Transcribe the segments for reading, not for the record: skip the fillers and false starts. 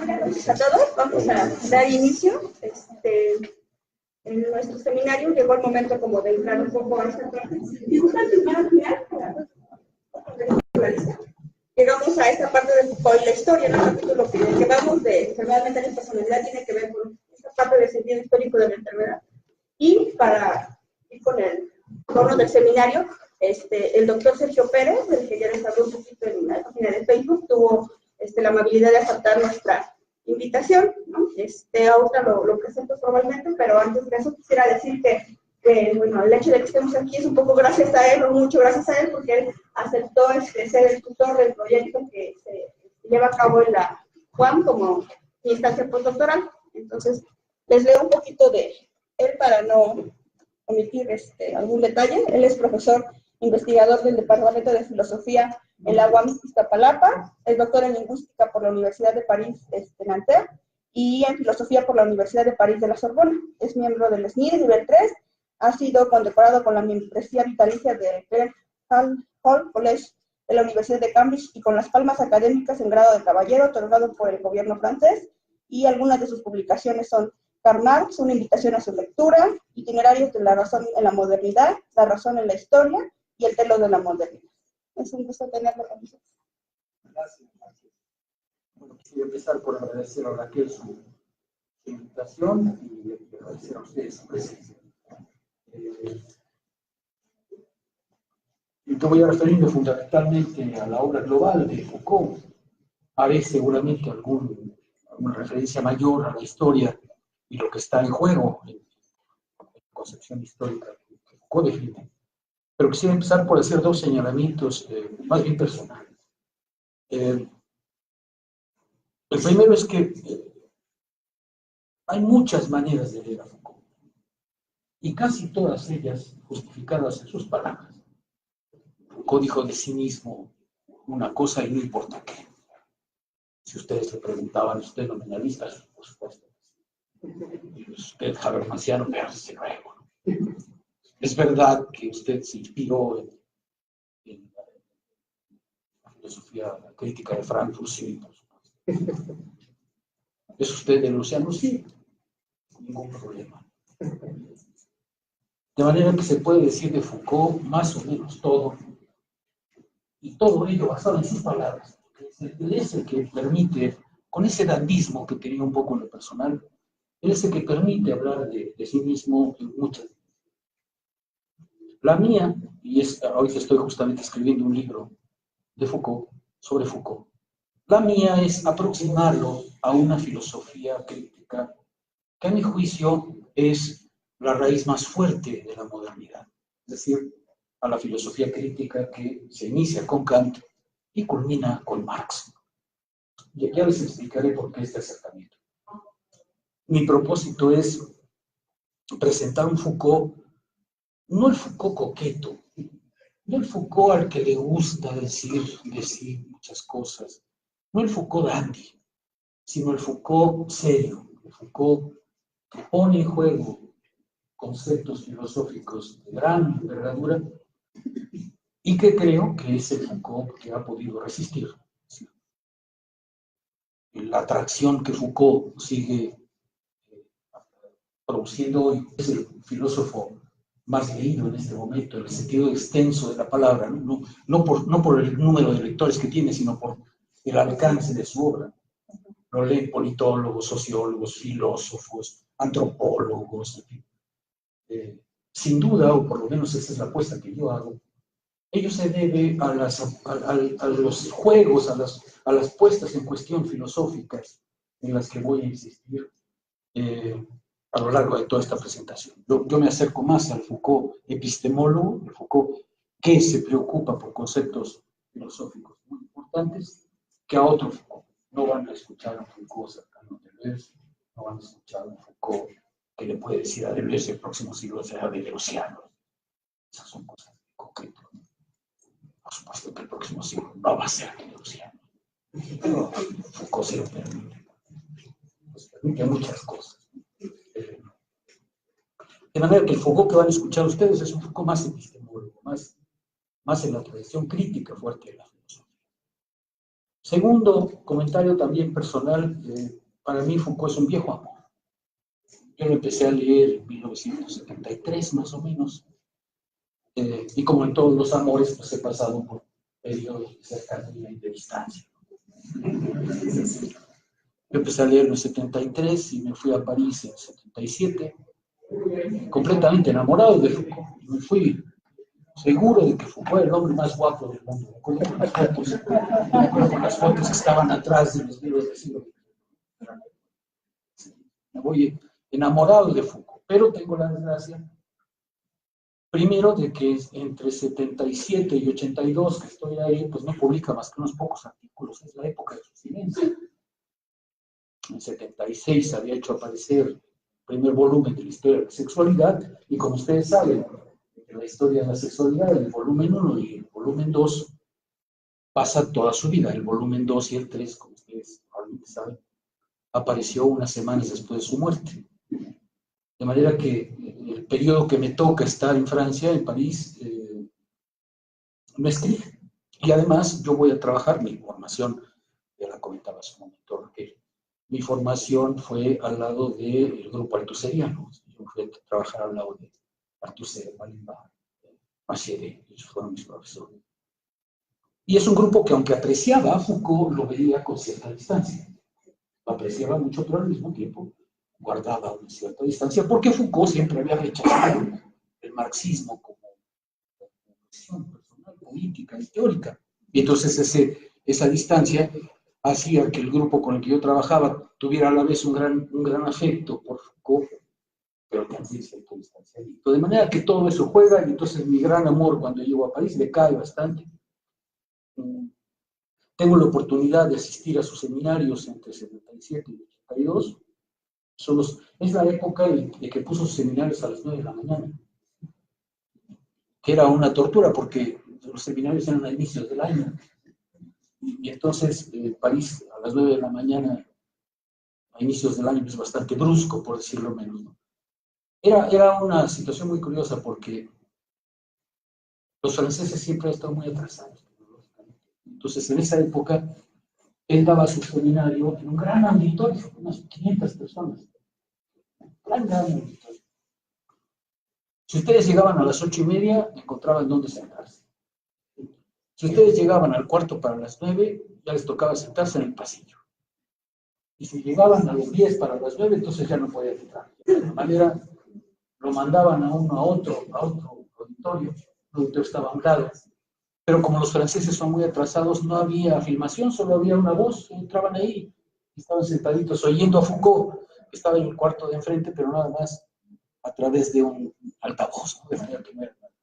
Gracias a todos. Vamos a dar inicio. En nuestro seminario llegó el momento como de entrar un poco a esta parte. Si gustan primero mirar llegamos a esta parte de Foucault y la historia, en el capítulo que vamos de enfermedad mental y personalidad tiene que ver con esta parte del sentido histórico de la enfermedad. Y para ir con el tono del seminario, el doctor Sergio Pérez, del que ya les hablé un poquito en la página de Facebook, tuvo la amabilidad de aceptar nuestra invitación, ¿no? Ahorita lo presento formalmente, pero antes de eso quisiera decir que bueno, el hecho de que estemos aquí es un poco gracias a él, o mucho gracias a él, porque él aceptó ser el tutor del proyecto que se lleva a cabo en la UAM como mi instancia postdoctoral. Entonces, les leo un poquito de él para no omitir algún detalle. Él es profesor investigador del Departamento de Filosofía en la UAM Iztapalapa, es doctor en Lingüística por la Universidad de París, Nanterre, y en Filosofía por la Universidad de París de la Sorbona. Es miembro del SNI de nivel 3, ha sido condecorado con la membresía vitalicia del Clare Hall College de la Universidad de Cambridge y con las palmas académicas en grado de caballero otorgado por el gobierno francés, y algunas de sus publicaciones son Karl Marx, una invitación a su lectura, Itinerarios de la razón en la modernidad, La razón en la historia y El telo de la modernidad. Es un gusto tenerlo con nosotros. Gracias. Bueno, quisiera empezar por agradecer a Raquel su invitación y agradecer a ustedes su presencia. Y te voy a referirme fundamentalmente a la obra global de Foucault. Haré seguramente alguna referencia mayor a la historia y lo que está en juego en la concepción histórica que Foucault define. Pero quisiera empezar por hacer dos señalamientos más bien personales. El primero es que hay muchas maneras de leer a Foucault, y casi todas ellas justificadas en sus palabras. Foucault dijo de sí mismo una cosa y no importa qué. Si ustedes le preguntaban, ¿usted es nominalista? Por supuesto. Y usted habermasiano, pero desde luego. Es verdad que usted se inspiró en la filosofía crítica de Frankfurt, sí, por supuesto. ¿Es usted de Luciano? Sí. Ningún problema. De manera que se puede decir de Foucault más o menos todo, y todo ello basado en sus palabras. Él es el que permite, con ese dandismo que tenía un poco en lo personal, él es el que permite hablar de sí mismo en muchas. La mía, y hoy estoy justamente escribiendo un libro de Foucault, sobre Foucault, la mía es aproximarlo a una filosofía crítica que a mi juicio es la raíz más fuerte de la modernidad, es decir, a la filosofía crítica que se inicia con Kant y culmina con Marx. Y ya les explicaré por qué este acercamiento. Mi propósito es presentar un Foucault, no el Foucault coqueto, no el Foucault al que le gusta decir muchas cosas, no el Foucault dandy, sino el Foucault serio, el Foucault que pone en juego conceptos filosóficos de gran envergadura y que creo que es el Foucault que ha podido resistir. La atracción que Foucault sigue produciendo hoy es el filósofo más leído en este momento, en el sentido extenso de la palabra, no por el número de lectores que tiene, sino por el alcance de su obra. Lo leen politólogos, sociólogos, filósofos, antropólogos. Sin duda, o por lo menos esa es la apuesta que yo hago, ello se debe a los juegos, a las puestas en cuestión filosóficas en las que voy a insistir a lo largo de toda esta presentación. Yo me acerco más al Foucault epistemólogo, el Foucault que se preocupa por conceptos filosóficos muy importantes, que a otro Foucault. No van a escuchar a Foucault cercano a Deleuze, no van a escuchar a un Foucault que le puede decir a Deleuze el próximo siglo será de Deleuziano. Esas son cosas concretas. Por supuesto que el próximo siglo no va a ser de Deleuziano. Pero Foucault se lo permite. Pues permite muchas cosas. De manera que el Foucault que van a escuchar ustedes es un Foucault más epistemólogo, más en la tradición crítica fuerte de la filosofía. Segundo comentario también personal, para mí Foucault es un viejo amor. Yo lo empecé a leer en 1973 más o menos, y como en todos los amores, pues he pasado por periodos de cercanía y de distancia. Yo empecé a leer en el 73 y me fui a París en el 77, completamente enamorado de Foucault. Me fui seguro de que Foucault era el hombre más guapo del mundo. Me acuerdo con las fotos que estaban atrás de los libros de siglo XX. Me voy enamorado de Foucault, pero tengo la desgracia, primero, de que entre 77 y 82 que estoy ahí, pues no publica más que unos pocos artículos, es la época de su silencio. En 76 había hecho aparecer el primer volumen de la historia de la sexualidad, y como ustedes saben, en la historia de la sexualidad, el volumen 1 y el volumen 2 pasa toda su vida. El volumen 2 y el 3, como ustedes probablemente saben, apareció unas semanas después de su muerte. De manera que el periodo que me toca estar en Francia, en París, me escribe. Y además yo voy a trabajar mi formación, ya la comentaba hace un momento Raquel, mi formación fue al lado del grupo altuseriano. Yo fui a trabajar al lado de Althusser, Malimba, Macheret, ellos fueron mis profesores. Y es un grupo que, aunque apreciaba a Foucault, lo veía con cierta distancia. Lo apreciaba mucho, pero al mismo tiempo guardaba una cierta distancia, porque Foucault siempre había rechazado el marxismo como posición personal, política y teórica. Y entonces esa distancia hacía que el grupo con el que yo trabajaba tuviera a la vez un gran afecto por Foucault, pero también cierto distanciamiento. De manera que todo eso juega, y entonces mi gran amor cuando llego a París decae bastante. Tengo la oportunidad de asistir a sus seminarios entre 77 y 82. Es la época de que puso sus seminarios a las 9 de la mañana, que era una tortura porque los seminarios eran a inicios del año. Y entonces París a las 9 de la mañana, a inicios del año, es bastante brusco, por decirlo menos, ¿no? Era una situación muy curiosa porque los franceses siempre han estado muy atrasados tecnológicamente. Entonces, en esa época, él daba su seminario en un gran auditorio, unas 500 personas. Gran auditorio. Si ustedes llegaban a las 8:30, encontraban dónde sentarse. Si ustedes llegaban al cuarto para las 9, ya les tocaba sentarse en el pasillo. Y si llegaban a los 10 para las 9, entonces ya no podían entrar. De alguna manera, lo mandaban a uno a otro auditorio. El auditorio estaba a un lado. Pero como los franceses son muy atrasados, no había filmación, solo había una voz. Entraban ahí, estaban sentaditos oyendo a Foucault, que estaba en el cuarto de enfrente, pero nada más a través de un altavoz, ¿no? De manera que no era nada.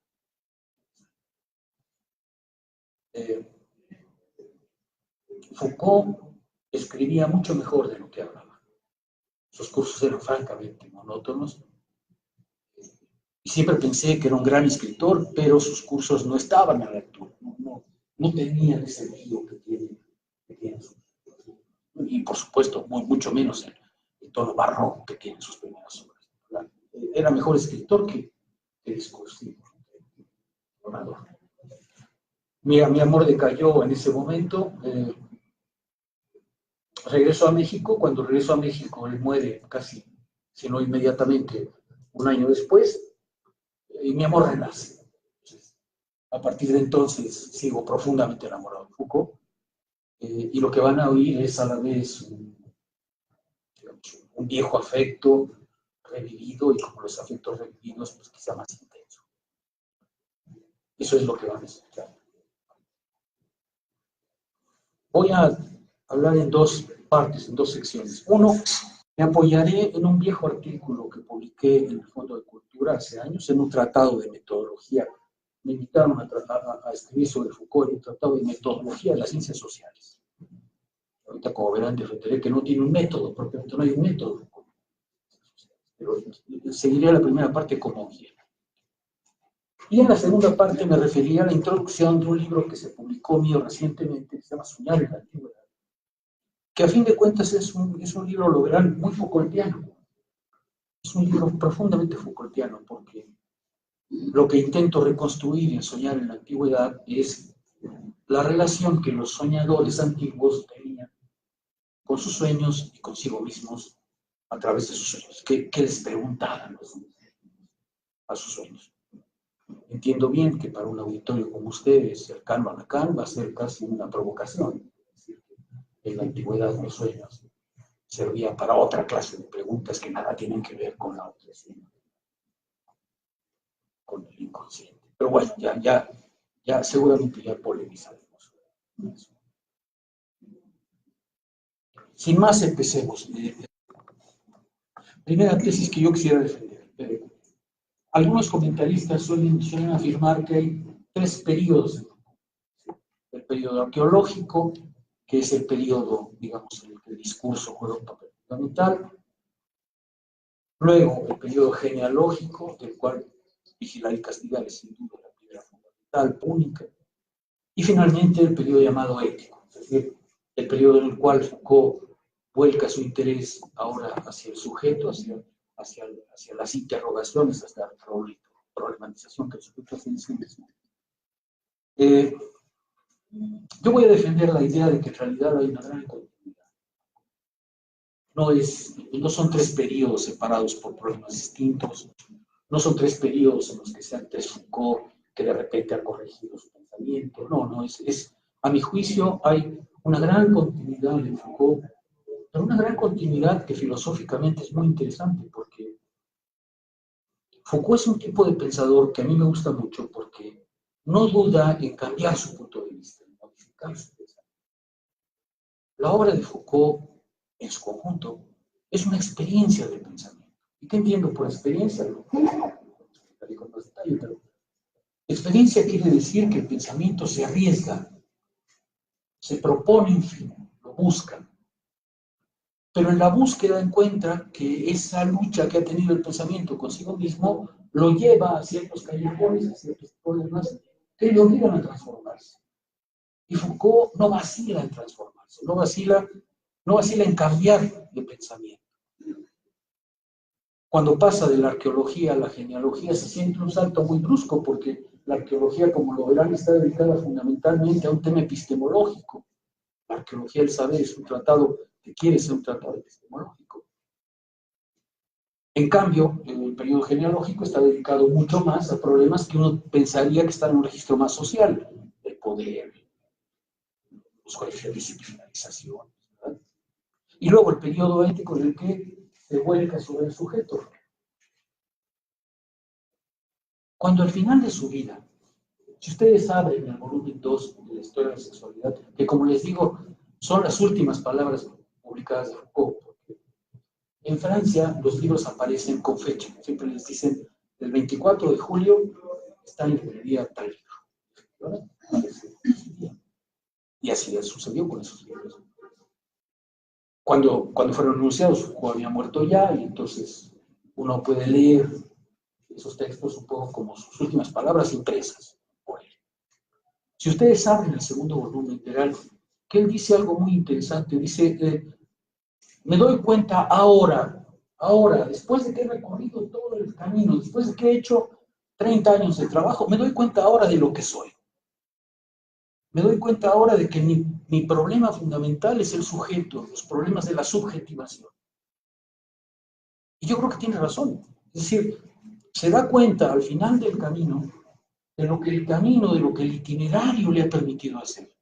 Foucault escribía mucho mejor de lo que hablaba. Sus cursos eran francamente monótonos. Y siempre pensé que era un gran escritor, pero sus cursos no estaban a la altura. No tenían ese brillo que tienen sus cursos. Y por supuesto, mucho menos el tono barroco que tienen sus primeras obras. Era mejor escritor que discursivo. Mira, mi amor decayó en ese momento. Regresó a México. Cuando regresó a México, él muere casi, si no inmediatamente, un año después, y mi amor renace. Entonces, a partir de entonces sigo profundamente enamorado de Foucault, y lo que van a oír es a la vez un viejo afecto revivido, y como los afectos revividos, pues quizá más intenso. Eso es lo que van a escuchar. Voy a hablar en dos partes, en dos secciones. Uno, me apoyaré en un viejo artículo que publiqué en el Fondo de Cultura hace años, en un tratado de metodología. Me invitaron a escribir sobre Foucault en un tratado de metodología de las ciencias sociales. Ahorita, como verán, defenderé que no tiene un método, propiamente no hay un método. Pero seguiré la primera parte como quiera. Y en la segunda parte me refería a la introducción de un libro que se publicó mío recientemente, que se llama Soñar en la Antigüedad, que a fin de cuentas es un libro, lo verán, muy Foucaultiano. Es un libro profundamente Foucaultiano, porque lo que intento reconstruir en Soñar en la Antigüedad es la relación que los soñadores antiguos tenían con sus sueños y consigo mismos a través de sus sueños. ¿Qué les preguntaban a sus sueños? Entiendo bien que para un auditorio como ustedes, cercano a Lacan, va a ser casi una provocación. Es decir, en la antigüedad los sueños servían para otra clase de preguntas que nada tienen que ver con la otra, sino con el inconsciente. Pero bueno, ya seguramente ya polemizaremos. Sin más, empecemos. Primera tesis que yo quisiera defender. Algunos comentaristas suelen afirmar que hay tres periodos. El periodo arqueológico, que es el periodo, digamos, en el que el discurso juega un papel fundamental. Luego, el periodo genealógico, del cual vigilar y castigar es sin duda la piedra fundamental, única. Y finalmente, el periodo llamado ético, es decir, el periodo en el cual Foucault vuelca su interés ahora hacia el sujeto, hacia las interrogaciones, hasta la problematización que el sujeto hace en sí mismo. Yo voy a defender la idea de que en realidad hay una gran continuidad. No son tres periodos separados por problemas distintos, no son tres periodos en los que sean tres Foucault que de repente han corregido su pensamiento. No, a mi juicio hay una gran continuidad en Foucault, pero una gran continuidad que filosóficamente es muy interesante, porque Foucault es un tipo de pensador que a mí me gusta mucho porque no duda en cambiar su punto de vista, en modificar su pensamiento. La obra de Foucault, en su conjunto, es una experiencia de pensamiento. ¿Y qué entiendo por experiencia? Lo explicaré con más detalle, pero experiencia quiere decir que el pensamiento se arriesga, se propone un fin, lo busca. Pero en la búsqueda encuentra que esa lucha que ha tenido el pensamiento consigo mismo lo lleva a ciertos callejones, a ciertos problemas que le obligan a transformarse. Y Foucault no vacila en transformarse, no vacila en cambiar de pensamiento. Cuando pasa de la arqueología a la genealogía se siente un salto muy brusco porque la arqueología, como lo verán, está dedicada fundamentalmente a un tema epistemológico. La arqueología del saber es un tratado que quiere ser un tratado epistemológico. En cambio, el periodo genealógico está dedicado mucho más a problemas que uno pensaría que están en un registro más social, el poder, los coeficientes y finalización, ¿verdad? Y luego el periodo ético en el que se vuelca sobre el sujeto. Cuando al final de su vida, si ustedes abren el volumen 2 de la historia de la sexualidad, que como les digo, son las últimas palabras publicadas de Foucault, porque en Francia los libros aparecen con fecha, siempre les dicen, el 24 de julio está en librería tal libro. Y así sucedió con esos libros. Cuando fueron anunciados, Foucault había muerto ya, y entonces uno puede leer esos textos un poco como sus últimas palabras impresas por él. Si ustedes abren el segundo volumen, verán que él dice algo muy interesante. Dice, me doy cuenta ahora, después de que he recorrido todo el camino, después de que he hecho 30 años de trabajo, me doy cuenta ahora de lo que soy. Me doy cuenta ahora de que mi problema fundamental es el sujeto, los problemas de la subjetivación. Y yo creo que tiene razón. Es decir, se da cuenta al final del camino de lo que el camino, de lo que el itinerario le ha permitido hacer.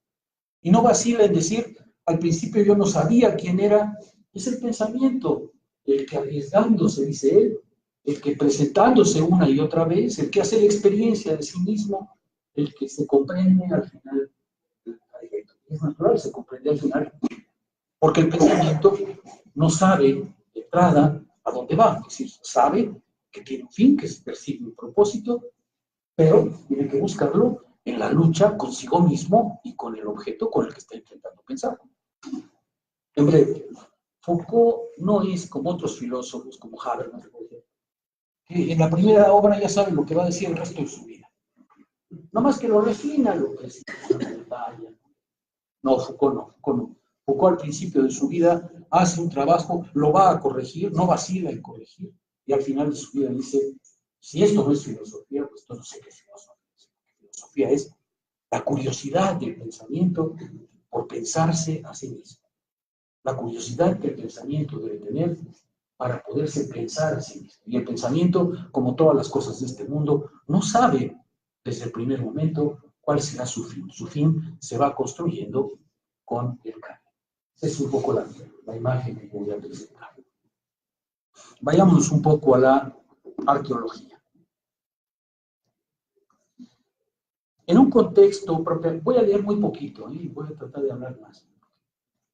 Y no vacila en decir, al principio yo no sabía quién era. Es el pensamiento, el que arriesgándose, dice él, el que presentándose una y otra vez, el que hace la experiencia de sí mismo, el que se comprende al final. Es natural, se comprende al final, porque el pensamiento no sabe de entrada a dónde va, es decir, sabe que tiene un fin, que persigue un propósito, pero tiene que buscarlo en la lucha consigo mismo y con el objeto con el que está intentando pensar. En breve, Foucault no es como otros filósofos, como Habermas, que en la primera obra ya sabe lo que va a decir el resto de su vida. No más que lo refina, lo precisa, lo detalla. No, Foucault no. Foucault al principio de su vida hace un trabajo, lo va a corregir, no vacila en corregir, y al final de su vida dice, si esto no es filosofía, pues yo no sé qué es filosofía. Filosofía es La curiosidad del pensamiento por pensarse a sí mismo. La curiosidad que el pensamiento debe tener para poderse pensar a sí mismo. Y el pensamiento, como todas las cosas de este mundo, no sabe desde el primer momento cuál será su fin. Su fin se va construyendo con el cambio. Esa es un poco la imagen que voy a presentar. Vayamos un poco a la arqueología. En un contexto propio, voy a leer muy poquito y voy a tratar de hablar más.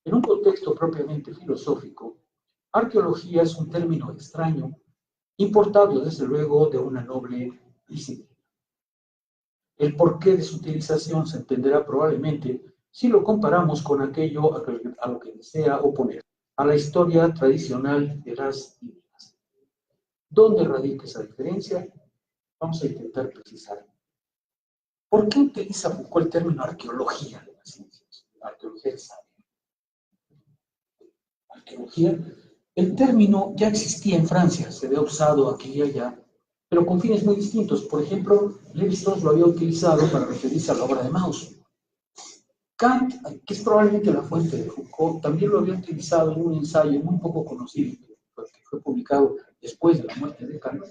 En un contexto propiamente filosófico, arqueología es un término extraño, importado desde luego de una noble disciplina. El porqué de su utilización se entenderá probablemente si lo comparamos con aquello a lo que desea oponer, a la historia tradicional de las ideas. ¿Dónde radica esa diferencia? Vamos a intentar precisar. ¿Por qué utiliza Foucault el término arqueología de las ciencias? La arqueología es sabia. Arqueología, el término ya existía en Francia, se había usado aquí y allá, pero con fines muy distintos. Por ejemplo, Lévi-Strauss lo había utilizado para referirse a la obra de Mauss. Kant, que es probablemente la fuente de Foucault, también lo había utilizado en un ensayo muy poco conocido, que fue publicado después de la muerte de Kant,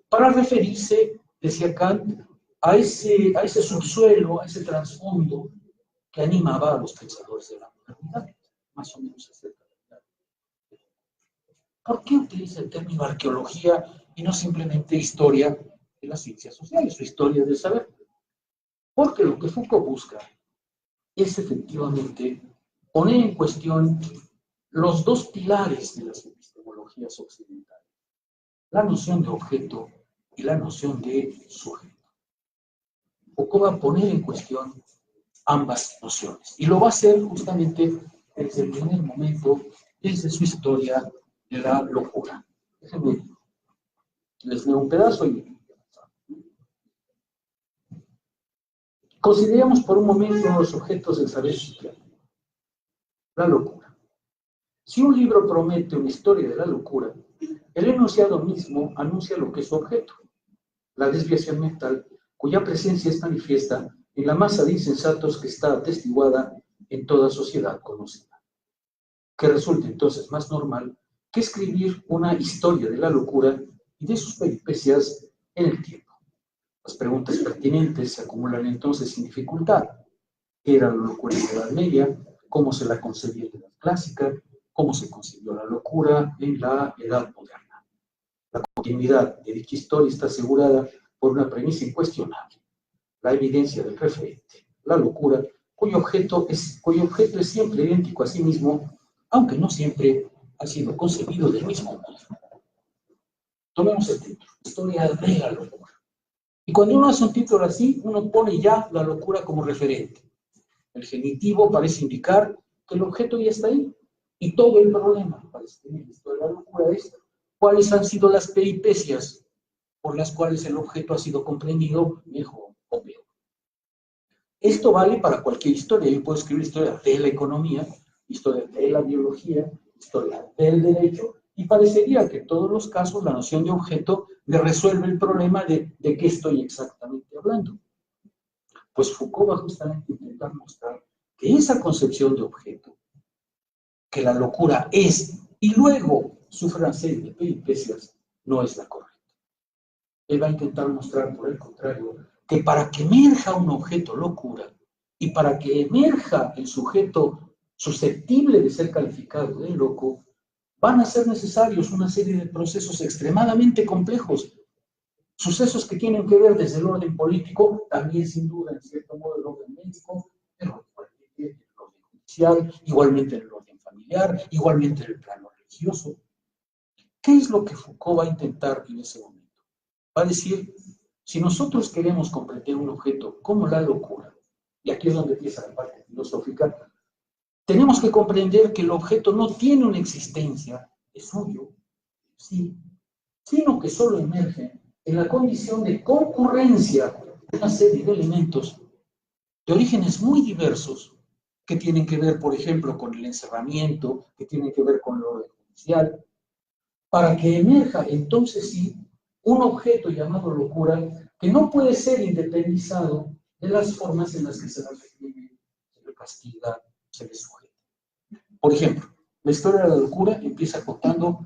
para referirse, decía Kant, a ese subsuelo, a ese trasfondo que animaba a los pensadores de la modernidad, más o menos acerca de la. ¿Por qué utiliza el término arqueología y no simplemente historia de las ciencias sociales o historia del saber? Porque lo que Foucault busca es efectivamente poner en cuestión los dos pilares de las epistemologías occidentales, la noción de objeto y la noción de sujeto. Foucault va a poner en cuestión ambas nociones y lo va a hacer justamente desde el primer momento, desde su historia de la locura. Déjenme, les leo un pedazo y consideremos por un momento los objetos del saber psiquiátrico. La locura. Si un libro promete una historia de la locura, el enunciado mismo anuncia lo que es su objeto, la desviación mental, cuya presencia es manifiesta en la masa de insensatos que está atestiguada en toda sociedad conocida. Que resulta entonces más normal que escribir una historia de la locura y de sus peripecias en el tiempo. Las preguntas pertinentes se acumulan entonces sin dificultad. ¿Qué era la locura en la Edad Media? ¿Cómo se la concebía en la Edad Clásica? ¿Cómo se concibió la locura en la Edad Moderna? La continuidad de dicha historia está asegurada por una premisa incuestionable, la evidencia del referente, la locura, cuyo objeto es siempre idéntico a sí mismo, aunque no siempre ha sido concebido del mismo modo. Tomemos el título, Historia de la locura. Y cuando uno hace un título así, uno pone ya la locura como referente. El genitivo parece indicar que el objeto ya está ahí. Y todo el problema, parece tener la historia de la locura, es cuáles han sido las peripecias por las cuales el objeto ha sido comprendido mejor o peor. Esto vale para cualquier historia. Yo puedo escribir historia de la economía, historia de la biología, historia del derecho, y parecería que en todos los casos la noción de objeto me resuelve el problema de qué estoy exactamente hablando. Pues Foucault va justamente a intentar mostrar que esa concepción de objeto, que la locura es, y luego sufre una serie de peripecias, no es la correcta. Él va a intentar mostrar, por el contrario, que para que emerja un objeto locura y para que emerja el sujeto susceptible de ser calificado de loco, van a ser necesarios una serie de procesos extremadamente complejos, sucesos que tienen que ver desde el orden político, también sin duda, en cierto modo, el orden médico, el orden judicial, igualmente en el orden familiar, igualmente en el plano religioso. ¿Qué es lo que Foucault va a intentar en ese momento? Va a decir, si nosotros queremos comprender un objeto como la locura, y aquí es donde empieza la parte filosófica, tenemos que comprender que el objeto no tiene una existencia, es suyo, sí, sino que solo emerge en la condición de concurrencia de una serie de elementos de orígenes muy diversos que tienen que ver, por ejemplo, con el encerramiento, que tienen que ver con el orden judicial, para que emerja entonces sí un objeto llamado locura que no puede ser independizado de las formas en las que se las reprime, se le castiga, se le sujeta. Por ejemplo, la historia de la locura empieza contando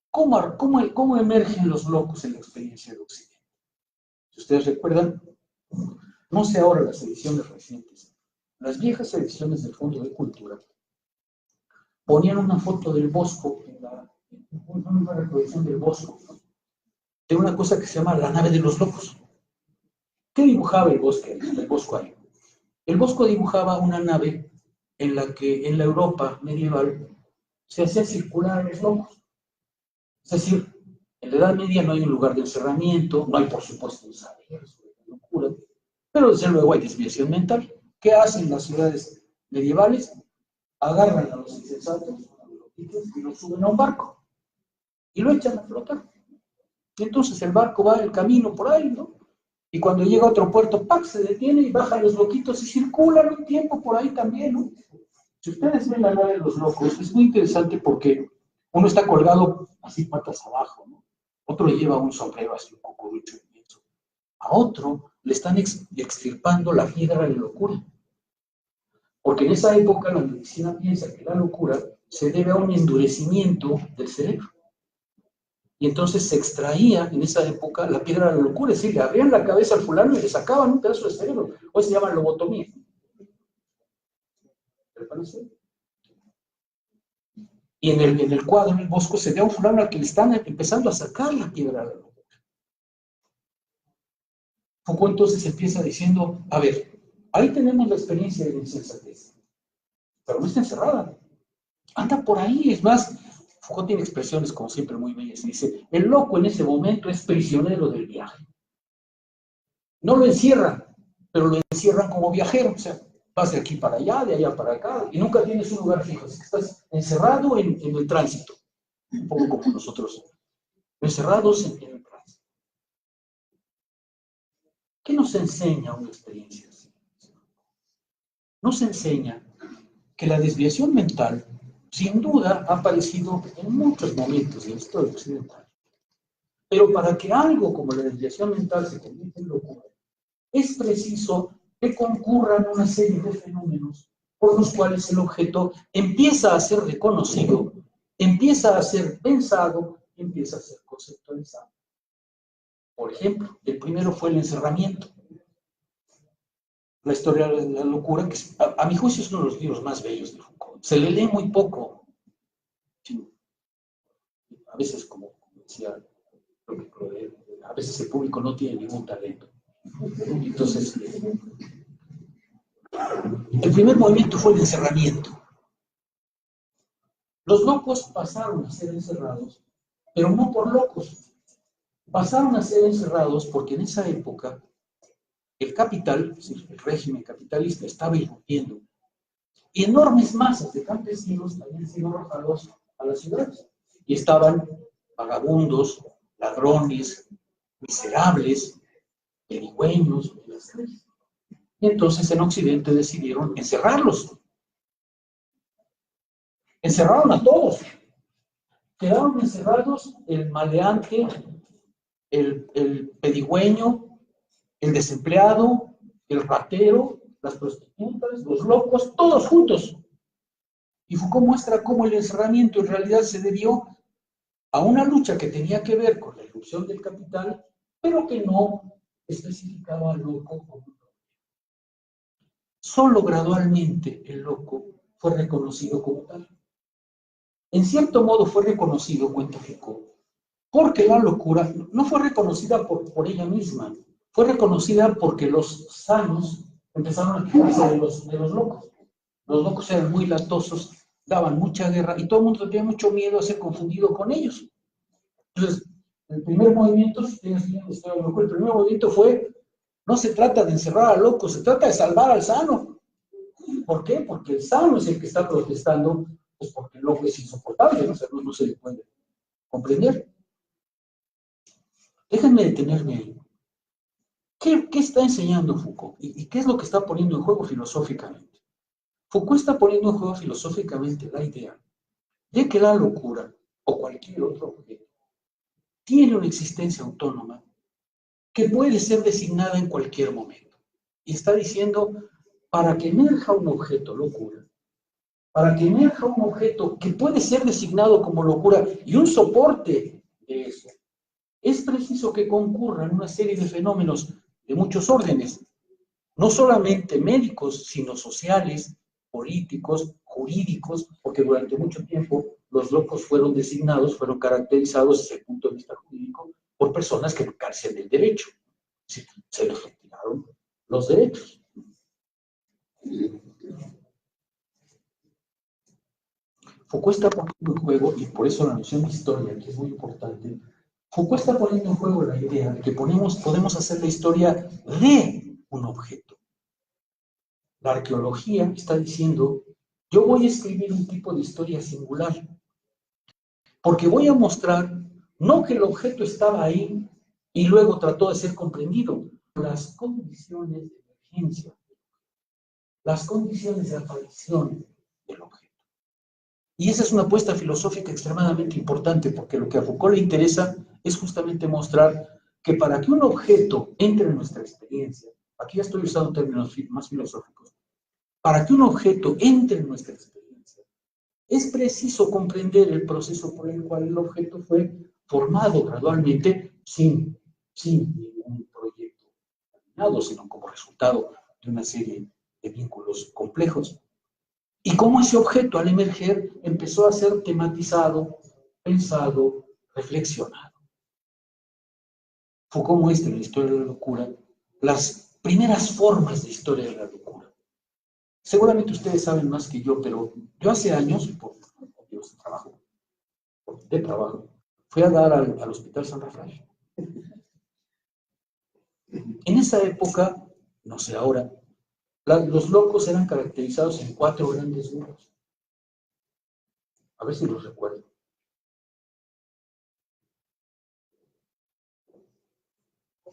cómo emergen los locos en la experiencia de Occidente. Si ustedes recuerdan, no sé ahora las ediciones recientes, las viejas ediciones del Fondo de Cultura ponían una foto del Bosco, una reproducción del Bosco, de una cosa que se llama la nave de los locos. ¿Qué dibujaba el Bosco ahí? El Bosco dibujaba una nave en la que en la Europa medieval se hacía circular a los locos. Es decir, en la Edad Media no hay un lugar de encerramiento, no hay por supuesto un saber sobre la locura, pero desde luego hay desviación mental. ¿Qué hacen las ciudades medievales? Agarran a los insensatos, a los loquitos, y los suben a un barco y lo echan a flotar. Y entonces el barco va el camino por ahí, ¿no? Y cuando llega a otro puerto, ¡pac!, se detiene y bajan los loquitos y circulan un tiempo por ahí también, ¿no? Si ustedes ven la nave de los locos, es muy interesante porque uno está colgado así patas abajo, ¿no? Otro lleva un sombrero así, un cucurucho inmenso. A otro le están extirpando la piedra de la locura. Porque en esa época la medicina piensa que la locura se debe a un endurecimiento del cerebro. Y entonces se extraía en esa época la piedra de la locura, es decir, le abrían la cabeza al fulano y le sacaban un pedazo de cerebro. Hoy se llama lobotomía. ¿Le parece? Y en el cuadro, en el Bosco, se ve a un fulano al que le están empezando a sacar la piedra de la locura. Foucault entonces empieza diciendo, a ver, ahí tenemos la experiencia de la insensatez, pero no está encerrada. Anda por ahí, es más, Foucault tiene expresiones como siempre muy bellas. Dice, el loco en ese momento es prisionero del viaje. No lo encierran, pero lo encierran como viajero. O sea, vas de aquí para allá, de allá para acá, y nunca tienes un lugar fijo. Así que estás encerrado en el tránsito. Un poco como nosotros. Encerrados en el tránsito. ¿Qué nos enseña una experiencia así? Nos enseña que la desviación mental sin duda ha aparecido en muchos momentos de la historia occidental. Pero para que algo como la desviación mental se convierta en locura, es preciso que concurran una serie de fenómenos por los cuales el objeto empieza a ser reconocido, empieza a ser pensado, empieza a ser conceptualizado. Por ejemplo, el primero fue el encerramiento. La historia de la locura, que a mi juicio es uno de los libros más bellos de Foucault. Se le lee muy poco. A veces, como decía, a veces el público no tiene ningún talento. Entonces, el primer movimiento fue el encerramiento. Los locos pasaron a ser encerrados, pero no por locos. Pasaron a ser encerrados porque en esa época el capital, es decir, el régimen capitalista, estaba irrumpiendo. Y enormes masas de campesinos habían sido arrojados a las ciudades. Y estaban vagabundos, ladrones, miserables, pedigüeños en las calles. Y entonces en Occidente decidieron encerrarlos. Encerraron a todos. Quedaron encerrados el maleante, el pedigüeño, el desempleado, el ratero, las prostitutas, los locos, todos juntos. Y Foucault muestra cómo el encerramiento en realidad se debió a una lucha que tenía que ver con la irrupción del capital, pero que no especificaba al loco como un problema. Solo gradualmente el loco fue reconocido como tal. En cierto modo fue reconocido, cuenta Foucault, porque la locura no fue reconocida por ella misma, fue reconocida porque los sanos empezaron a quejarse de los locos. Los locos eran muy latosos, daban mucha guerra y todo el mundo tenía mucho miedo a ser confundido con ellos. Entonces, el primer movimiento, si ustedes ven la historia de la locura, el primer movimiento fue, no se trata de encerrar al loco, se trata de salvar al sano. ¿Por qué? Porque el sano es el que está protestando, pues porque el loco es insoportable, ¿no? O sea, no se le puede comprender. Déjenme detenerme ahí. ¿Qué está enseñando Foucault? ¿Y qué es lo que está poniendo en juego filosóficamente? Foucault está poniendo en juego filosóficamente la idea de que la locura, o cualquier otro objeto, tiene una existencia autónoma que puede ser designada en cualquier momento. Y está diciendo, para que emerja un objeto locura, para que emerja un objeto que puede ser designado como locura y un soporte de eso, es preciso que concurran una serie de fenómenos de muchos órdenes, no solamente médicos, sino sociales, políticos, jurídicos, porque durante mucho tiempo los locos fueron designados, fueron caracterizados desde el punto de vista jurídico por personas que carecían del derecho. Se les retiraron los derechos. Foucault está poniendo en juego, y por eso la noción de historia, que es muy importante, Foucault está poniendo en juego la idea de que podemos hacer la historia de un objeto. La arqueología está diciendo, yo voy a escribir un tipo de historia singular, porque voy a mostrar, no que el objeto estaba ahí y luego trató de ser comprendido, las condiciones de emergencia, las condiciones de aparición del objeto. Y esa es una apuesta filosófica extremadamente importante, porque lo que a Foucault le interesa es justamente mostrar que para que un objeto entre en nuestra experiencia, aquí ya estoy usando términos más filosóficos, para que un objeto entre en nuestra experiencia, es preciso comprender el proceso por el cual el objeto fue formado gradualmente sin ningún proyecto terminado, sino como resultado de una serie de vínculos complejos. Y cómo ese objeto, al emerger, empezó a ser tematizado, pensado, reflexionado. Foucault muestra en la historia de la locura las primeras formas de historia de la locura. Seguramente ustedes saben más que yo, pero yo hace años, por motivos de trabajo, fui a dar al Hospital San Rafael. En esa época, no sé ahora, los locos eran caracterizados en 4 grandes grupos. A ver si los recuerdo.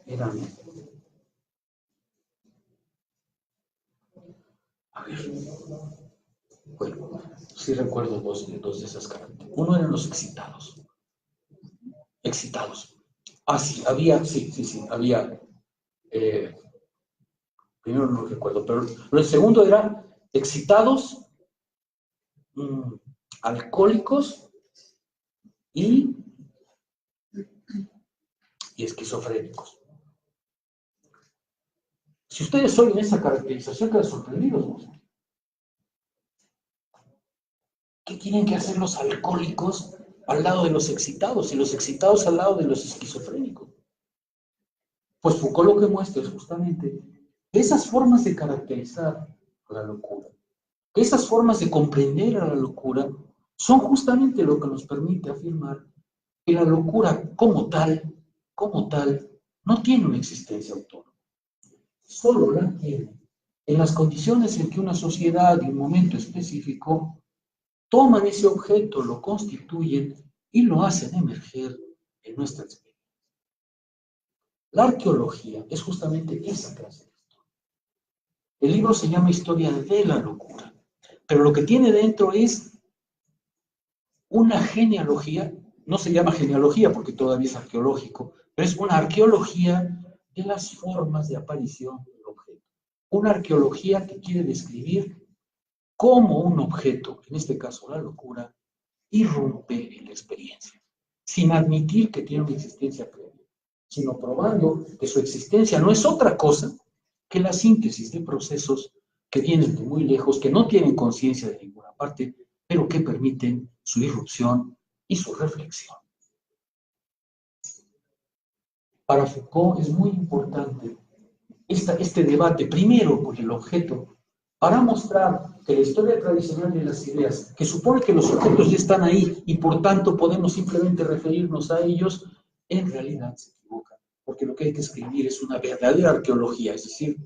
Eran, a ver, bueno, sí recuerdo dos de esas características. Uno eran los excitados. Excitados. Ah, sí, había, primero no recuerdo, pero el segundo era excitados, alcohólicos y esquizofrénicos. Si ustedes oyen esa caracterización, quedan sorprendidos, ¿no? ¿Qué tienen que hacer los alcohólicos al lado de los excitados y los excitados al lado de los esquizofrénicos? Pues Foucault lo que muestra es justamente que esas formas de caracterizar la locura, que esas formas de comprender a la locura, son justamente lo que nos permite afirmar que la locura como tal, no tiene una existencia autónoma. Solo la tiene en las condiciones en que una sociedad y un momento específico toman ese objeto, lo constituyen y lo hacen emerger en nuestra experiencia. La arqueología es justamente esa clase de historia. El libro se llama Historia de la locura, pero lo que tiene dentro es una genealogía, no se llama genealogía porque todavía es arqueológico, pero es una arqueología de las formas de aparición del objeto. Una arqueología que quiere describir cómo un objeto, en este caso la locura, irrumpe en la experiencia, sin admitir que tiene una existencia previa, sino probando que su existencia no es otra cosa que la síntesis de procesos que vienen de muy lejos, que no tienen conciencia de ninguna parte, pero que permiten su irrupción y su reflexión. Para Foucault es muy importante este debate, primero con el objeto, para mostrar que la historia tradicional de las ideas, que supone que los objetos ya están ahí y por tanto podemos simplemente referirnos a ellos, en realidad se equivoca, porque lo que hay que escribir es una verdadera arqueología, es decir,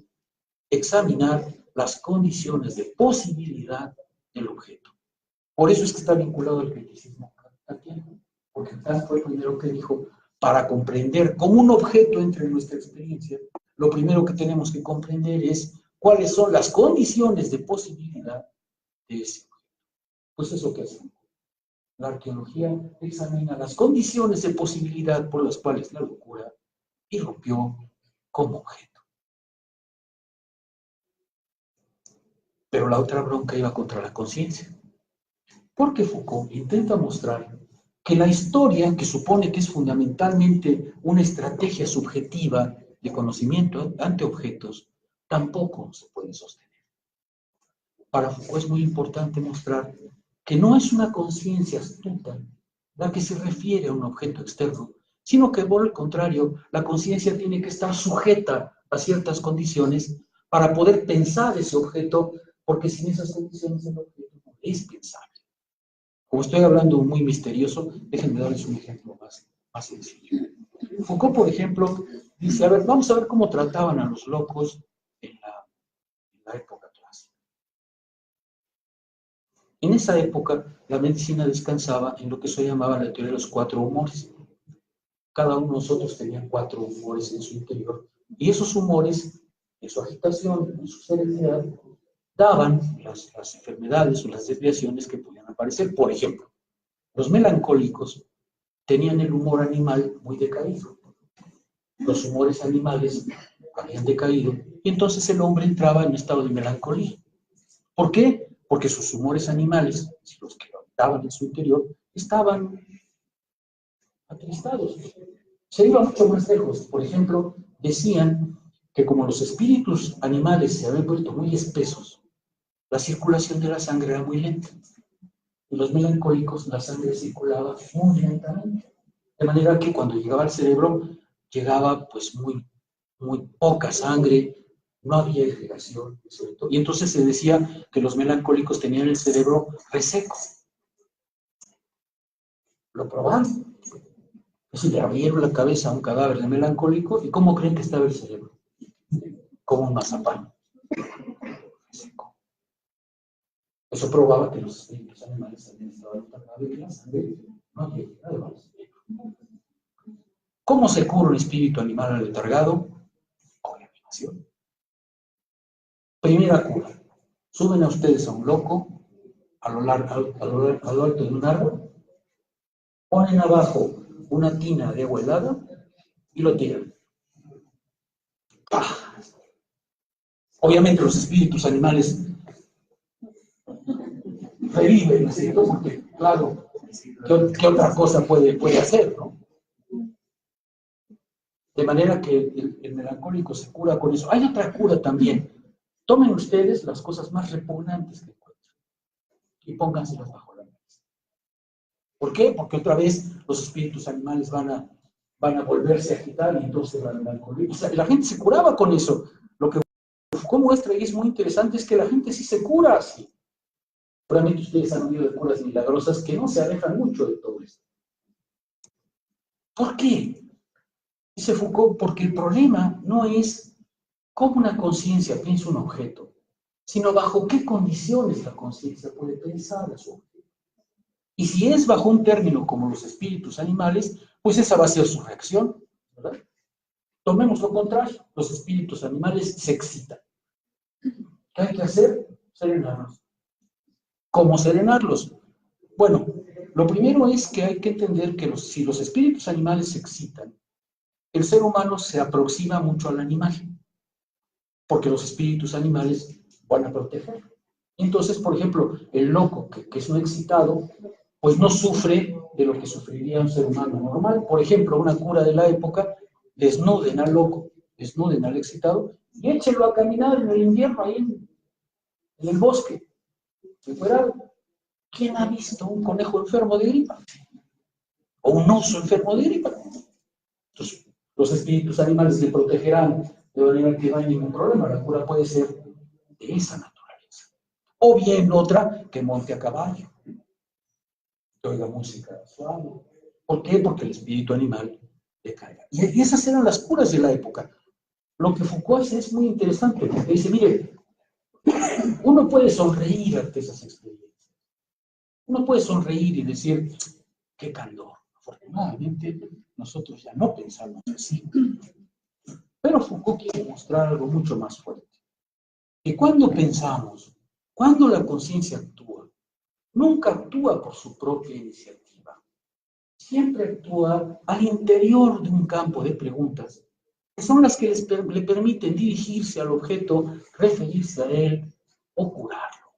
examinar las condiciones de posibilidad del objeto. Por eso es que está vinculado al criticismo kantiano, porque Kant fue el primero que dijo, para comprender cómo un objeto entra en nuestra experiencia, lo primero que tenemos que comprender es cuáles son las condiciones de posibilidad de ese objeto. Pues eso que hacemos. La arqueología examina las condiciones de posibilidad por las cuales la locura irrumpió como objeto. Pero la otra bronca iba contra la conciencia. Porque Foucault intenta mostrar que la historia, que supone que es fundamentalmente una estrategia subjetiva de conocimiento ante objetos, tampoco se puede sostener. Para Foucault es muy importante mostrar que no es una conciencia astuta la que se refiere a un objeto externo, sino que por el contrario, la conciencia tiene que estar sujeta a ciertas condiciones para poder pensar ese objeto, porque sin esas condiciones el objeto no es pensable. Como estoy hablando muy misterioso, déjenme darles un ejemplo más sencillo. Foucault, por ejemplo, dice, a ver, vamos a ver cómo trataban a los locos en la época clásica. En esa época, la medicina descansaba en lo que se llamaba la teoría de los 4 humores. Cada uno de nosotros tenía 4 humores en su interior, y esos humores, en su agitación, en su serenidad, daban las enfermedades o las desviaciones que podían aparecer. Por ejemplo, los melancólicos tenían el humor animal muy decaído. Los humores animales habían decaído, y entonces el hombre entraba en un estado de melancolía. ¿Por qué? Porque sus humores animales, los que habitaban en su interior, estaban atristados. Se iba mucho más lejos. Por ejemplo, decían que como los espíritus animales se habían vuelto muy espesos, la circulación de la sangre era muy lenta. Y los melancólicos, la sangre circulaba muy lentamente. De manera que cuando llegaba al cerebro, llegaba pues muy poca sangre, no había irrigación, ¿cierto? Y entonces se decía que los melancólicos tenían el cerebro reseco. Lo probaron. Entonces le abrieron la cabeza a un cadáver de melancólico, ¿y cómo creen que estaba el cerebro? Como un mazapán. Reseco. Eso probaba que los espíritus animales también estaban letargados y que la sangre no había llegado al cerebro. ¿Cómo se cura un espíritu animal aletargado? Con animación. Primera cura. Suben a ustedes a un loco, a lo alto de un árbol, ponen abajo una tina de agua helada y lo tiran. ¡Pah! Obviamente los espíritus animales reviven, ¿cierto? Porque, claro, ¿qué otra cosa puede hacer, no? De manera que el melancólico se cura con eso. Hay otra cura también. Tomen ustedes las cosas más repugnantes que encuentren y pónganselas bajo la mesa. ¿Por qué? Porque otra vez los espíritus animales van a volverse a agitar y entonces la melancolía. O sea, la gente se curaba con eso. Lo que Foucault muestra, y es muy interesante, es que la gente sí se cura así. Probablemente ustedes han oído de curas milagrosas que no se alejan mucho de todo esto. ¿Por qué? Dice Foucault, porque el problema no es cómo una conciencia piensa un objeto, sino bajo qué condiciones la conciencia puede pensar a su objeto. Y si es bajo un término como los espíritus animales, pues esa va a ser su reacción, ¿verdad? Tomemos lo contrario, los espíritus animales se excitan. ¿Qué hay que hacer? Serenarlos. ¿Cómo serenarlos? Bueno, lo primero es que hay que entender que si los espíritus animales se excitan, el ser humano se aproxima mucho al animal, porque los espíritus animales van a proteger. Entonces, por ejemplo, el loco, que es un excitado, pues no sufre de lo que sufriría un ser humano normal. Por ejemplo, una cura de la época, desnuden al loco, desnuden al excitado, y échenlo a caminar en el invierno ahí en el bosque. ¿Quién ha visto un conejo enfermo de gripa? ¿O un oso enfermo de gripa? Entonces, los espíritus animales le protegerán de manera que no hay ningún problema. La cura puede ser de esa naturaleza. O bien otra, que monte a caballo, que oiga música suave. ¿Por qué? Porque el espíritu animal le caiga. Y esas eran las curas de la época. Lo que Foucault hace es muy interesante, porque dice, mire, uno puede sonreír ante esas experiencias. Uno puede sonreír y decir, qué candor. Afortunadamente, nosotros ya no pensamos así. Pero Foucault quiere mostrar algo mucho más fuerte. Que cuando pensamos, cuando la conciencia actúa, nunca actúa por su propia iniciativa. Siempre actúa al interior de un campo de preguntas, que son las que le permiten dirigirse al objeto, referirse a él, o curarlo.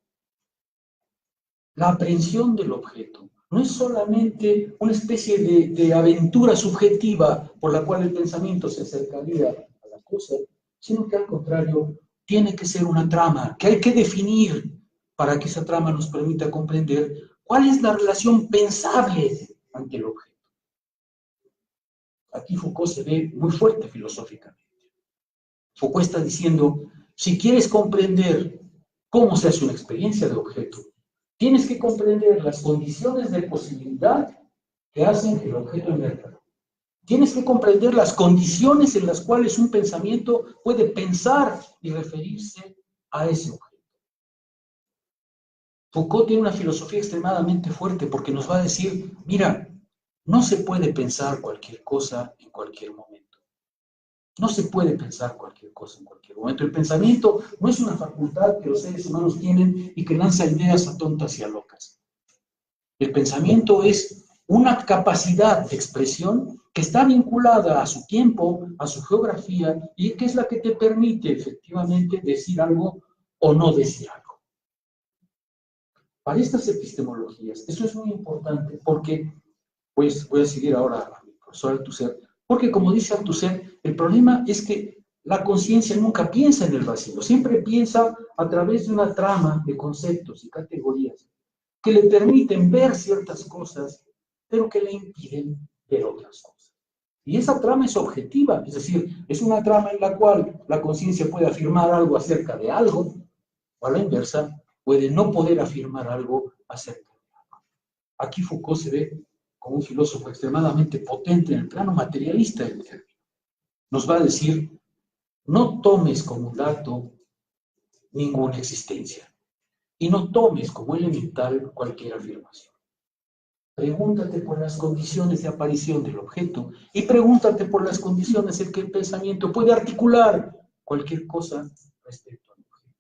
La aprehensión del objeto no es solamente una especie de aventura subjetiva por la cual el pensamiento se acercaría a la cosa, sino que al contrario, tiene que ser una trama que hay que definir para que esa trama nos permita comprender cuál es la relación pensable ante el objeto. Aquí Foucault se ve muy fuerte filosóficamente. Foucault está diciendo, si quieres comprender cómo se hace una experiencia de objeto, tienes que comprender las condiciones de posibilidad que hacen que el objeto emerja. Tienes que comprender las condiciones en las cuales un pensamiento puede pensar y referirse a ese objeto. Foucault tiene una filosofía extremadamente fuerte porque nos va a decir, mira, no se puede pensar cualquier cosa en cualquier momento. No se puede pensar cualquier cosa en cualquier momento. El pensamiento no es una facultad que los seres humanos tienen y que lanza ideas a tontas y a locas. El pensamiento es una capacidad de expresión que está vinculada a su tiempo, a su geografía, y que es la que te permite efectivamente decir algo o no decir algo. Para estas epistemologías, eso es muy importante porque, pues voy a seguir ahora a mi profesor Althusser, porque como dice Althusser, el problema es que la conciencia nunca piensa en el vacío, siempre piensa a través de una trama de conceptos y categorías que le permiten ver ciertas cosas, pero que le impiden ver otras cosas. Y esa trama es objetiva, es decir, es una trama en la cual la conciencia puede afirmar algo acerca de algo, o a la inversa, puede no poder afirmar algo acerca de algo. Aquí Foucault se ve como un filósofo extremadamente potente en el plano materialista del término. Nos va a decir, no tomes como dato ninguna existencia y no tomes como elemental cualquier afirmación. Pregúntate por las condiciones de aparición del objeto y pregúntate por las condiciones en que el pensamiento puede articular cualquier cosa respecto al objeto.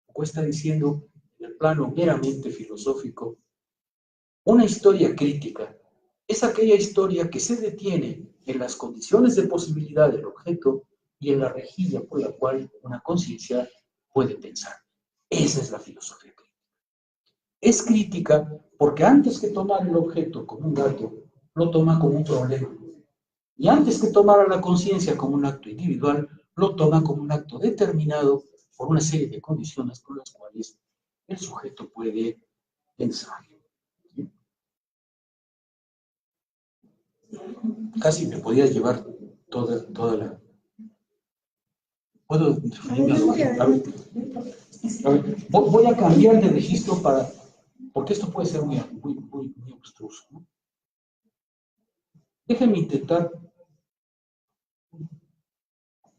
Foucault está diciendo, en el plano meramente filosófico, una historia crítica es aquella historia que se detiene en las condiciones de posibilidad del objeto y en la rejilla por la cual una conciencia puede pensar. Esa es la filosofía crítica. Es crítica porque antes que tomar el objeto como un dato, lo toma como un problema. Y antes que tomar a la conciencia como un acto individual, lo toma como un acto determinado por una serie de condiciones por las cuales el sujeto puede pensar. Casi me podía llevar toda la... ¿Puedo definirme algo? A ver, voy a cambiar de registro porque esto puede ser muy obstruso, ¿no? Déjenme intentar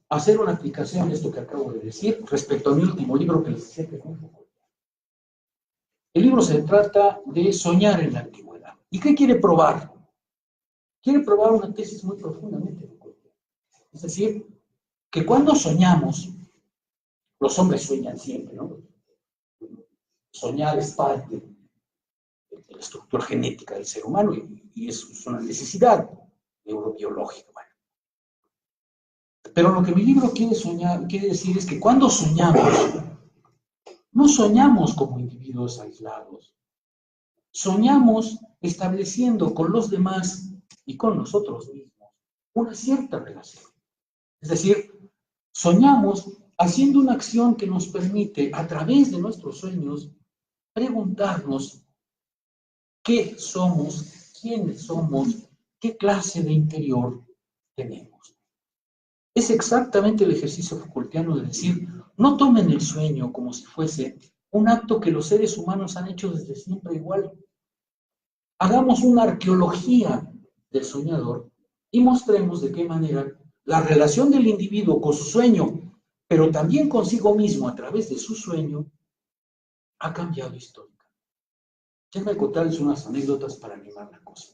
hacer una aplicación de esto que acabo de decir respecto a mi último libro que les decía que es muy poco. El libro se trata de soñar en la antigüedad. ¿Y qué quiere probar? Quiere probar una tesis muy profundamente Foucaultiana. Es decir, que cuando soñamos, los hombres sueñan siempre, ¿no? Soñar es parte de la estructura genética del ser humano y es una necesidad neurobiológica. Bueno. Pero lo que mi libro quiere decir es que cuando soñamos, no soñamos como individuos aislados. Soñamos estableciendo con los demás y con nosotros mismos una cierta relación. Es decir, soñamos haciendo una acción que nos permite, a través de nuestros sueños, preguntarnos qué somos, quiénes somos, qué clase de interior tenemos. Es exactamente el ejercicio Foucaultiano de decir, no tomen el sueño como si fuese un acto que los seres humanos han hecho desde siempre igual. Hagamos una arqueología del soñador y mostremos de qué manera la relación del individuo con su sueño, pero también consigo mismo a través de su sueño, ha cambiado históricamente. Déjenme contarles unas anécdotas para animar la cosa.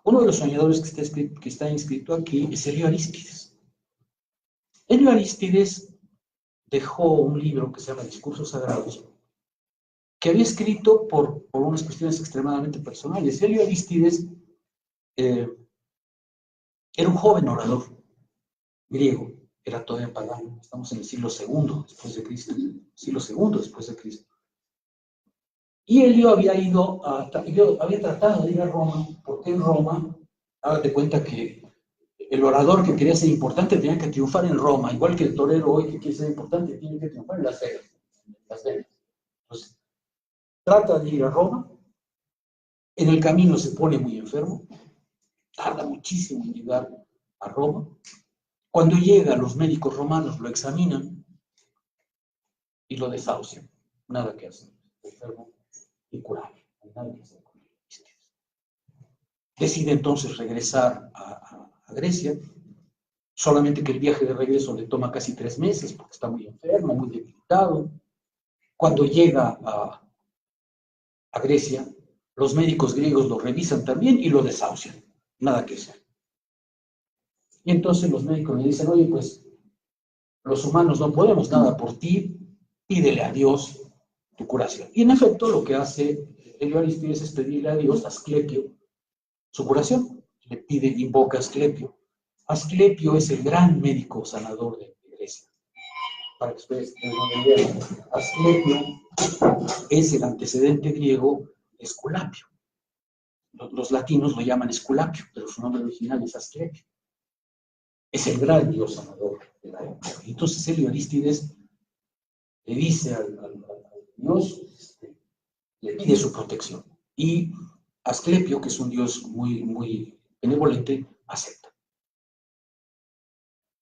Uno de los soñadores que está inscrito aquí es Elio Arístides. Elio Arístides dejó un libro que se llama Discursos Sagrados, que había escrito por unas cuestiones extremadamente personales. Elio Arístides era un joven orador griego era todavía pagano. Estamos en el siglo II después de Cristo. Siglo II después de Cristo. Y Helio había tratado de ir a Roma, porque en Roma, hágate cuenta que el orador que quería ser importante tenía que triunfar en Roma, igual que el torero hoy que quiere ser importante tiene que triunfar en Las Vegas. Entonces, trata de ir a Roma, en el camino se pone muy enfermo, tarda muchísimo en llegar a Roma. Cuando llega, los médicos romanos lo examinan y lo desahucian. Nada que hacer. Enfermo, incurable. Nada que hacer. Decide entonces regresar a Grecia, solamente que el viaje de regreso le toma casi 3 meses porque está muy enfermo, muy debilitado. Cuando llega a Grecia, los médicos griegos lo revisan también y lo desahucian. Nada que hacer. Y entonces los médicos le dicen, oye, pues los humanos no podemos nada por ti, pídele a Dios tu curación. Y en efecto, lo que hace Helio Aristides es pedirle a Dios, a Asclepio, su curación. Le pide, invoca a Asclepio. Asclepio es el gran médico sanador de Grecia. Para que ustedes tengan una idea, Asclepio es el antecedente griego de Esculapio. Los latinos lo llaman Esculapio, pero su nombre original es Asclepio. Es el gran dios sanador de la época. Entonces Helio Aristides le dice al dios, le pide su protección. Y Asclepio, que es un dios muy, muy benevolente, acepta.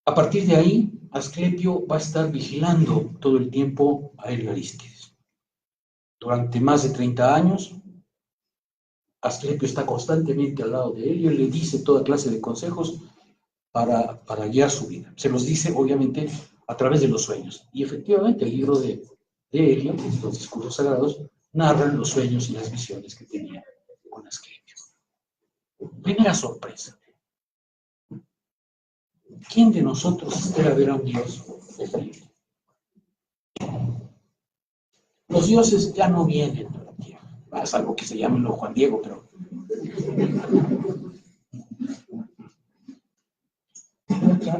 A partir de ahí, Asclepio va a estar vigilando todo el tiempo a Helio Aristides. Durante más de 30 años, Asclepio está constantemente al lado de Helio y le dice toda clase de consejos para guiar su vida. Se los dice, obviamente, a través de los sueños. Y efectivamente, el libro de Helio, los discursos sagrados, narran los sueños y las visiones que tenía con Asclepio. Primera sorpresa. ¿Quién de nosotros espera ver a un Dios diferente? Los dioses ya no vienen a la tierra, salvo que se llamen los Juan Diego, pero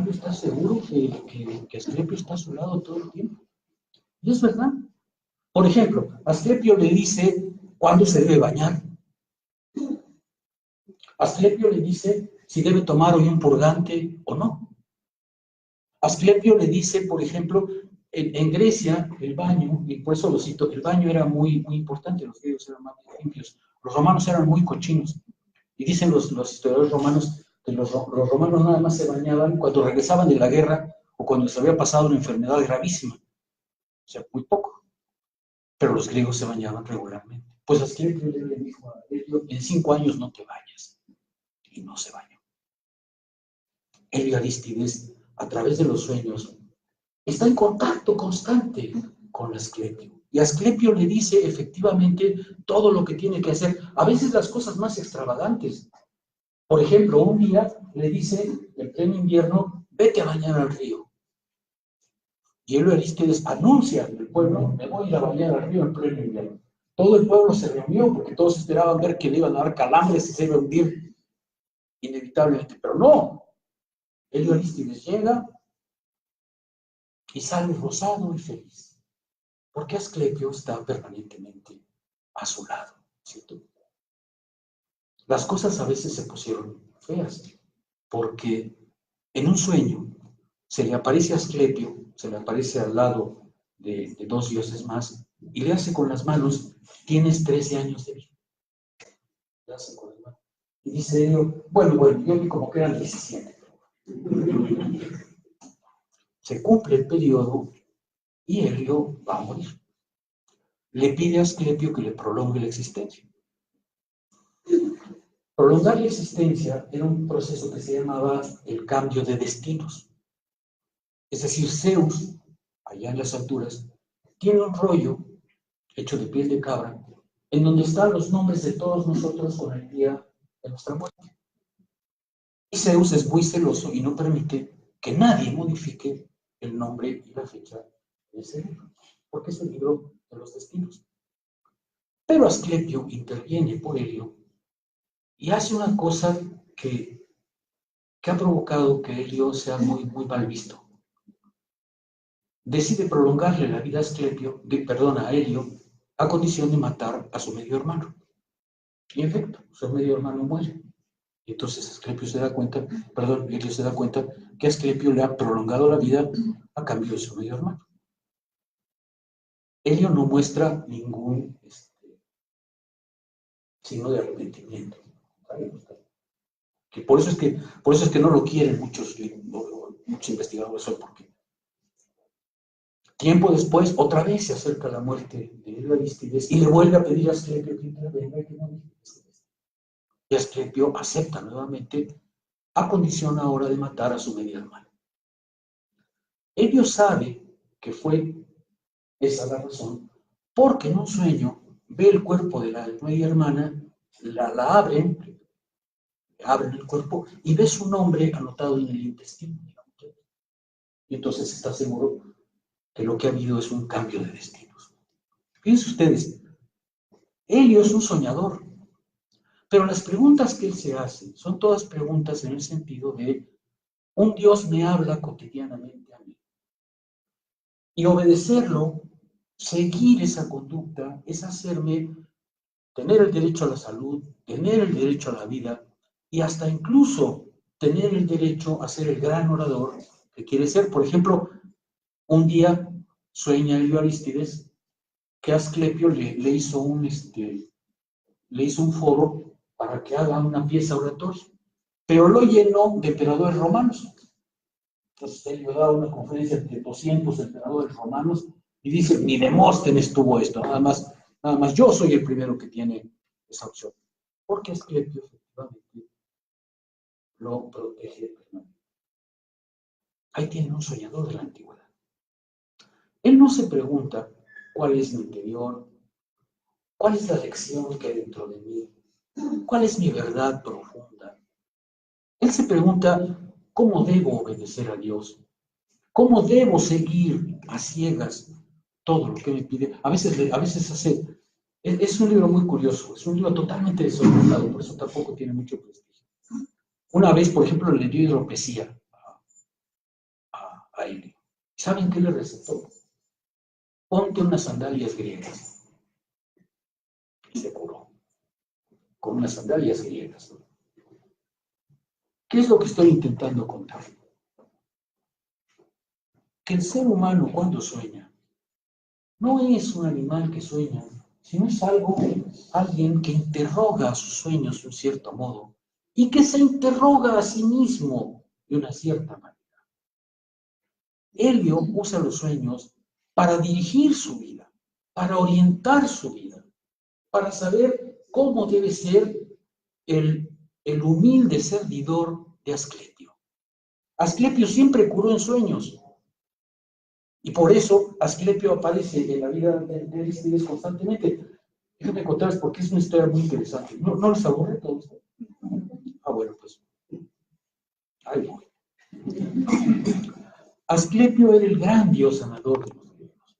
¿estás seguro que Asclepio está a su lado todo el tiempo? Y es verdad. Por ejemplo, Asclepio le dice cuándo se debe bañar. Asclepio le dice si debe tomar hoy un purgante o no. Asclepio le dice, por ejemplo, en Grecia el baño, y por eso lo cito, el baño era muy, muy importante, los griegos eran más limpios, los romanos eran muy cochinos. Y dicen los historiadores romanos que los romanos nada más se bañaban cuando regresaban de la guerra o cuando les había pasado una enfermedad gravísima. O sea, muy poco. Pero los griegos se bañaban regularmente. Pues Asclepio le dijo a Helio, en 5 años no te bañas. Y no se bañó. Helio Aristides, a través de los sueños, está en contacto constante con Asclepio. Y Asclepio le dice efectivamente todo lo que tiene que hacer. A veces las cosas más extravagantes. Por ejemplo, un día le dice, en pleno invierno, vete a bañar al río. Y Helio Aristides anuncia al pueblo, me voy a ir a bañar al río en pleno invierno. Todo el pueblo se reunió porque todos esperaban ver que le iban a dar calambres y se iba a hundir inevitablemente. Pero no. Helio Aristides llega y sale rosado y feliz. Porque Asclepio está permanentemente a su lado, ¿cierto? Las cosas a veces se pusieron feas, porque en un sueño se le aparece a Asclepio, se le aparece al lado de 2 dioses más, y le hace con las manos, tienes 13 años de vida. Le hace con las manos. Y dice Helio, bueno, yo vi como que eran 17. Se cumple el periodo y Helio va a morir. Le pide a Asclepio que le prolongue la existencia. Prolongar la existencia era un proceso que se llamaba el cambio de destinos. Es decir, Zeus, allá en las alturas, tiene un rollo hecho de piel de cabra, en donde están los nombres de todos nosotros con el día de nuestra muerte. Y Zeus es muy celoso y no permite que nadie modifique el nombre y la fecha de ese libro, porque es el libro de los destinos. Pero Asclepio interviene por Helio y hace una cosa que ha provocado que Helio sea muy, muy mal visto. decide prolongarle la vida a Helio, a condición de matar a su medio hermano. Y en efecto, su medio hermano muere. Y entonces Helio se da cuenta que Asclepio le ha prolongado la vida a cambio de su medio hermano. Helio no muestra ningún signo de arrepentimiento. Que por eso es que no lo quieren muchos investigadores hoy, porque tiempo después otra vez se acerca la muerte de Helio Arístides y le vuelve a pedir a Asclepio que intervenga. Y Asclepio acepta nuevamente, a condición ahora de matar a su media hermana. Helio sabe que fue esa la razón, porque en un sueño ve el cuerpo de la media hermana, la abren el cuerpo y ve su nombre anotado en el intestino. Y entonces está seguro que lo que ha habido es un cambio de destinos. Fíjense ustedes, Helio es un soñador, pero las preguntas que él se hace son todas preguntas en el sentido de un Dios me habla cotidianamente a mí. Y obedecerlo, seguir esa conducta, es hacerme tener el derecho a la salud, tener el derecho a la vida y hasta incluso tener el derecho a ser el gran orador que quiere ser. Por ejemplo, un día sueña Helio Arístides que Asclepio le hizo un foro para que haga una pieza oratoria, pero lo llenó de emperadores romanos. Entonces Helio da una conferencia de 200 emperadores romanos y dice, ni Demóstenes tuvo esto, nada más yo soy el primero que tiene esa opción. Porque Asclepio efectivamente lo protege. Ahí tienen un soñador de la antigüedad. Él no se pregunta cuál es mi interior, cuál es la lección que hay dentro de mí, cuál es mi verdad profunda. Él se pregunta cómo debo obedecer a Dios, cómo debo seguir a ciegas todo lo que me pide. A veces hace. Es un libro muy curioso, es un libro totalmente desordenado, por eso tampoco tiene mucho prestigio. Una vez, por ejemplo, le dio hidropesía a Helio. ¿Saben qué le recetó? Ponte unas sandalias griegas. Y se curó. Con unas sandalias griegas. ¿Qué es lo que estoy intentando contar? Que el ser humano cuando sueña, no es un animal que sueña, sino es alguien que interroga sus sueños de un cierto modo y que se interroga a sí mismo de una cierta manera. Helio usa los sueños para dirigir su vida, para orientar su vida, para saber cómo debe ser el humilde servidor de Asclepio. Asclepio siempre curó en sueños. Y por eso Asclepio aparece en la vida de Arístides constantemente. Déjenme contarles porque es una historia muy interesante. ¿No les aburre todo esto? Ah, bueno, pues. Ahí voy. Asclepio era el gran dios sanador de los griegos.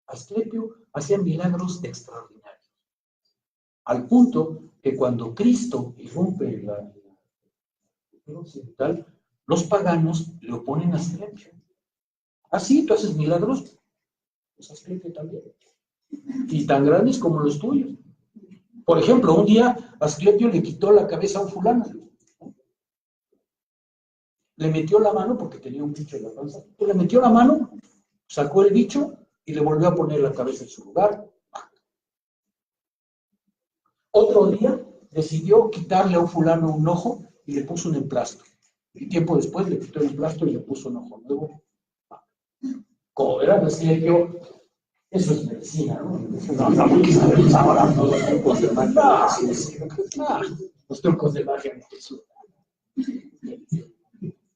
Asclepio hacía milagros extraordinarios. Al punto que cuando Cristo irrumpe la cultura occidental, los paganos le oponen a Asclepio. Ah, sí, tú haces milagros, pues Asclepio también. Y tan grandes como los tuyos. Por ejemplo, un día Asclepio le quitó la cabeza a un fulano. Le metió la mano, porque tenía un bicho en la panza, le metió la mano, sacó el bicho y le volvió a poner la cabeza en su lugar. Otro día decidió quitarle a un fulano un ojo y le puso un emplasto. Y tiempo después le quitó el emplasto y le puso un ojo nuevo. Como verán, Asclepio, eso es medicina, ¿no? No, ahora los trucos de magia. Los trucos de magia de Jesús.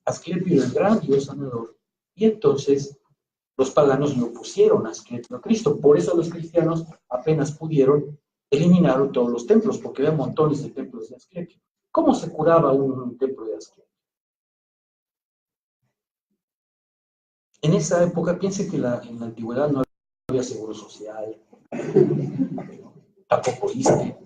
Asclepio era el gran dios sanador. Y entonces los paganos le opusieron a Asclepio a Cristo. Por eso los cristianos apenas pudieron eliminar todos los templos, porque había montones de templos de Asclepio. ¿Cómo se curaba uno en un templo de Asclepio? En esa época, piensen que en la antigüedad no había seguro social, tampoco ISSSTE,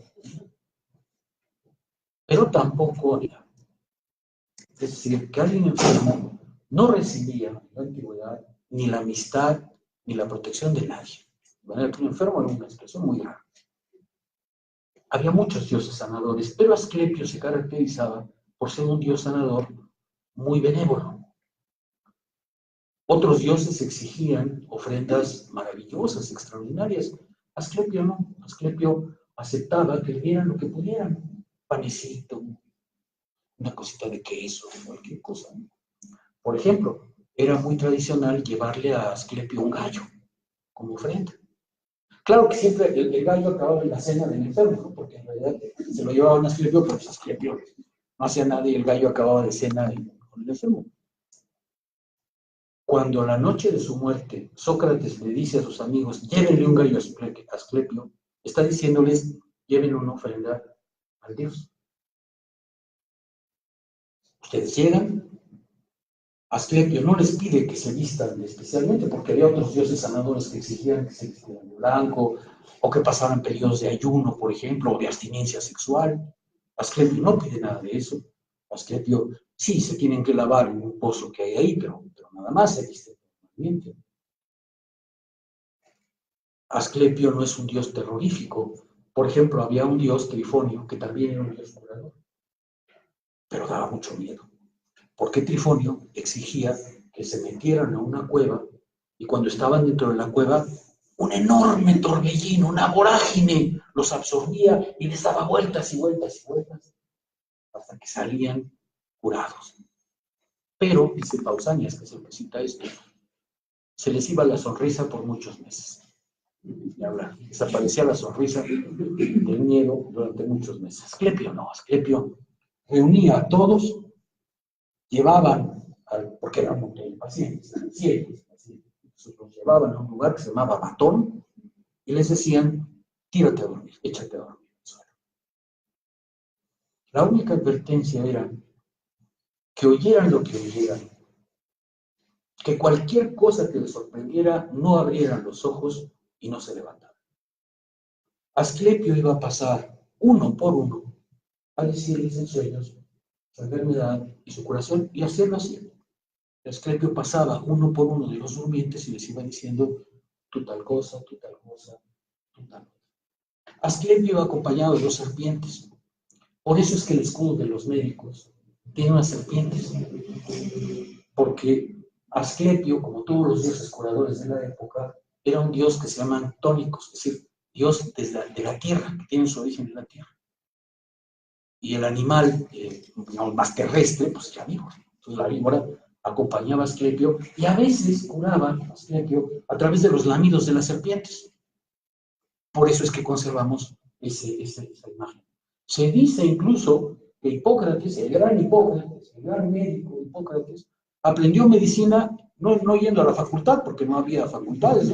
pero tampoco, es decir, que alguien enfermo no recibía en la antigüedad ni la amistad, ni la protección de nadie. De manera que un enfermo era una expresión muy rara. Había muchos dioses sanadores, pero Asclepio se caracterizaba por ser un dios sanador muy benévolo. Otros dioses exigían ofrendas maravillosas, extraordinarias. Asclepio no. Asclepio aceptaba que le dieran lo que pudieran. Panecito, una cosita de queso, cualquier cosa. Por ejemplo, era muy tradicional llevarle a Asclepio un gallo como ofrenda. Claro que siempre el gallo acababa en la cena del enfermo, ¿no? Porque en realidad se lo llevaban a Asclepio, pero pues Asclepio no hacía nada y el gallo acababa de cena con el enfermo. Cuando a la noche de su muerte Sócrates le dice a sus amigos, llévenle un gallo a Asclepio, está diciéndoles, llévenle una ofrenda al dios. Ustedes llegan, Asclepio no les pide que se vistan especialmente, porque había otros dioses sanadores que exigían que se vistieran de blanco, o que pasaran periodos de ayuno, por ejemplo, o de abstinencia sexual. Asclepio no pide nada de eso. Asclepio sí se tienen que lavar en un pozo que hay ahí, pero nada más se viste normalmente. Asclepio no es un dios terrorífico. Por ejemplo, había un dios Trifonio, que también era un dios curador, pero daba mucho miedo, porque Trifonio exigía que se metieran a una cueva y cuando estaban dentro de la cueva, un enorme torbellino, una vorágine, los absorbía y les daba vueltas y vueltas y vueltas hasta que salían curados. Pero, dice Pausanias, que es el que cita esto, se les iba la sonrisa por muchos meses. Y habla, desaparecía la sonrisa del miedo durante muchos meses. Asclepio no, Asclepio reunía a todos, llevaban, porque eran muy pacientes, eran ciegos, los llevaban a un lugar que se llamaba Batón y les decían, tírate a dormir, échate a dormir. La única advertencia era que oyeran lo que oyeran, que cualquier cosa que les sorprendiera no abrieran los ojos y no se levantaran. Asclepio iba a pasar uno por uno a decirles en sueños su enfermedad y su curación, y hacerlo así. Asclepio pasaba uno por uno de los durmientes y les iba diciendo, tú tal cosa, tú tal cosa, tú tal cosa. Asclepio iba acompañado de 2 serpientes. Por eso es que el escudo de los médicos tiene unas serpientes, porque Asclepio, como todos los dioses curadores de la época, era un dios que se llaman tónicos, es decir, dios de la tierra, que tiene su origen en la tierra. Y el animal, digamos, más terrestre, pues ya víbora. Entonces la víbora acompañaba a Asclepio y a veces curaba a Asclepio a través de los lamidos de las serpientes. Por eso es que conservamos esa imagen. Se dice incluso que Hipócrates, el gran médico Hipócrates, aprendió medicina no yendo a la facultad, porque no había facultades.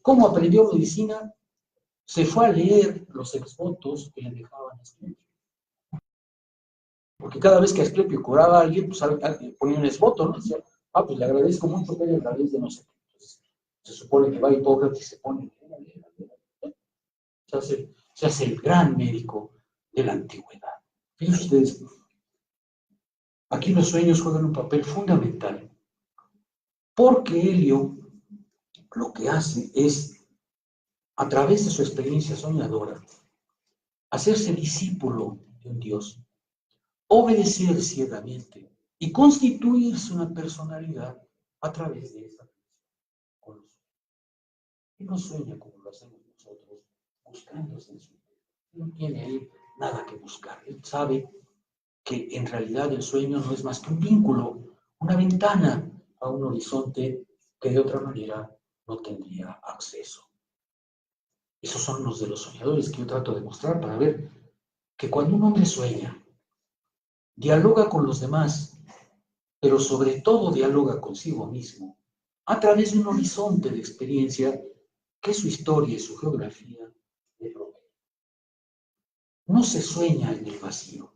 ¿Cómo aprendió medicina? Se fue a leer los exvotos que le dejaban a Asclepio. Porque cada vez que Asclepio curaba a alguien, pues ponía un exvoto, ¿no? Decía, pues le agradezco mucho que haya a través de no sé qué. Entonces, se supone que va Hipócrates y se pone, se hace el gran médico de la antigüedad. Fíjense ustedes, aquí los sueños juegan un papel fundamental, porque Helio lo que hace es, a través de su experiencia soñadora, hacerse discípulo de un Dios, obedecer ciegamente y constituirse una personalidad a través de esa con los sueños. Él no sueña como lo hacemos nosotros, buscándose en su interior. No tiene ahí nada que buscar. Él sabe que en realidad el sueño no es más que un vínculo, una ventana a un horizonte que de otra manera no tendría acceso. Esos son los de los soñadores que yo trato de mostrar para ver que cuando un hombre sueña, dialoga con los demás, pero sobre todo dialoga consigo mismo, a través de un horizonte de experiencia que su historia y su geografía le proveen. No se sueña en el vacío,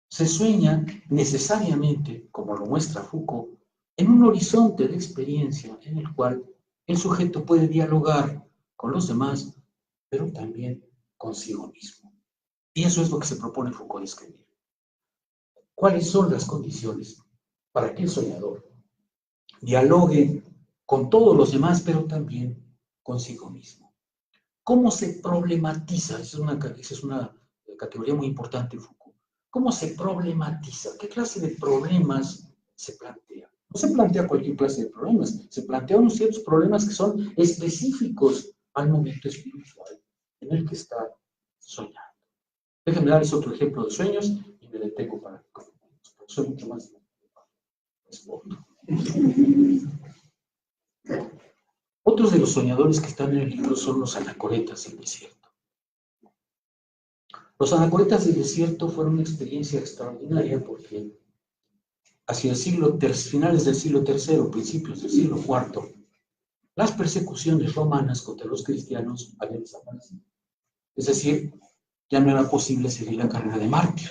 se sueña necesariamente, como lo muestra Foucault, en un horizonte de experiencia en el cual el sujeto puede dialogar con los demás, pero también consigo mismo. Y eso es lo que se propone Foucault describir. ¿Cuáles son las condiciones para que el soñador dialogue con todos los demás, pero también consigo mismo. ¿Cómo se problematiza? Esa es una categoría muy importante en Foucault. ¿Cómo se problematiza? ¿Qué clase de problemas se plantea? No se plantea cualquier clase de problemas, se plantean unos ciertos problemas que son específicos al momento espiritual en el que está soñando. Déjenme darles otro ejemplo de sueños y me detengo para que soy mucho más Otros de los soñadores que están en el libro son los anacoretas del desierto. Los anacoretas del desierto fueron una experiencia extraordinaria porque hacia el finales del siglo III, principios del siglo IV, las persecuciones romanas contra los cristianos habían desaparecido. Es decir, ya no era posible seguir la carrera de mártir.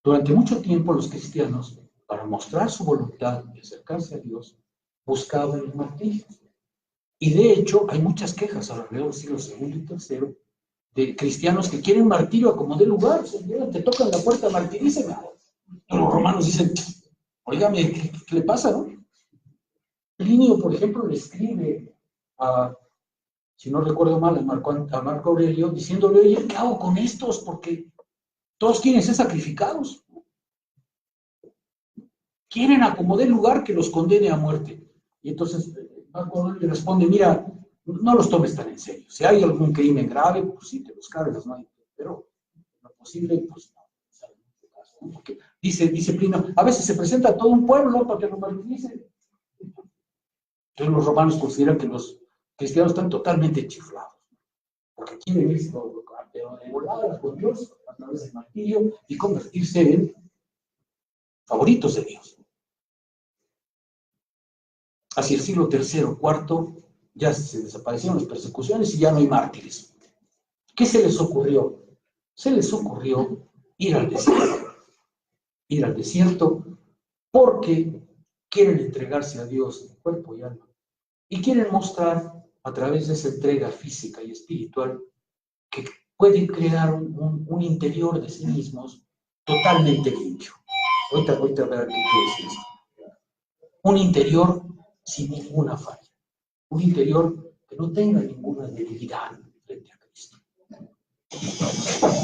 Durante mucho tiempo los cristianos, para mostrar su voluntad de acercarse a Dios, buscaban el martirio. Y de hecho, hay muchas quejas alrededor del siglo II y III de cristianos que quieren martirio a como dé lugar. Te tocan la puerta, martiríceme. Los romanos dicen, oígame, ¿qué le pasa, no? Plinio, por ejemplo, le escribe si no recuerdo mal, a Marco Aurelio, diciéndole, oye, ¿qué hago con estos? Porque todos quieren ser sacrificados. Quieren a como dé lugar que los condene a muerte. Y entonces Marco Aurelio le responde, mira, no los tomes tan en serio. Si hay algún crimen grave, pues sí, te los cargas, ¿no? Pero lo posible, pues no. Porque dice Plinio, a veces se presenta todo un pueblo para que lo martiricen. Entonces los romanos consideran que los cristianos están totalmente chiflados, porque quieren ir de volada con Dios a través del martirio y convertirse en favoritos de Dios. Hacia el siglo III, IV, ya se desaparecieron las persecuciones y ya no hay mártires. ¿Qué se les ocurrió? Se les ocurrió ir al desierto. Ir al desierto porque quieren entregarse a Dios de cuerpo y alma. Y quieren mostrar, a través de esa entrega física y espiritual, que pueden crear un interior de sí mismos totalmente limpio. Ahorita verán qué quiere decir esto. Un interior sin ninguna falla. Un interior que no tenga ninguna debilidad frente a Cristo.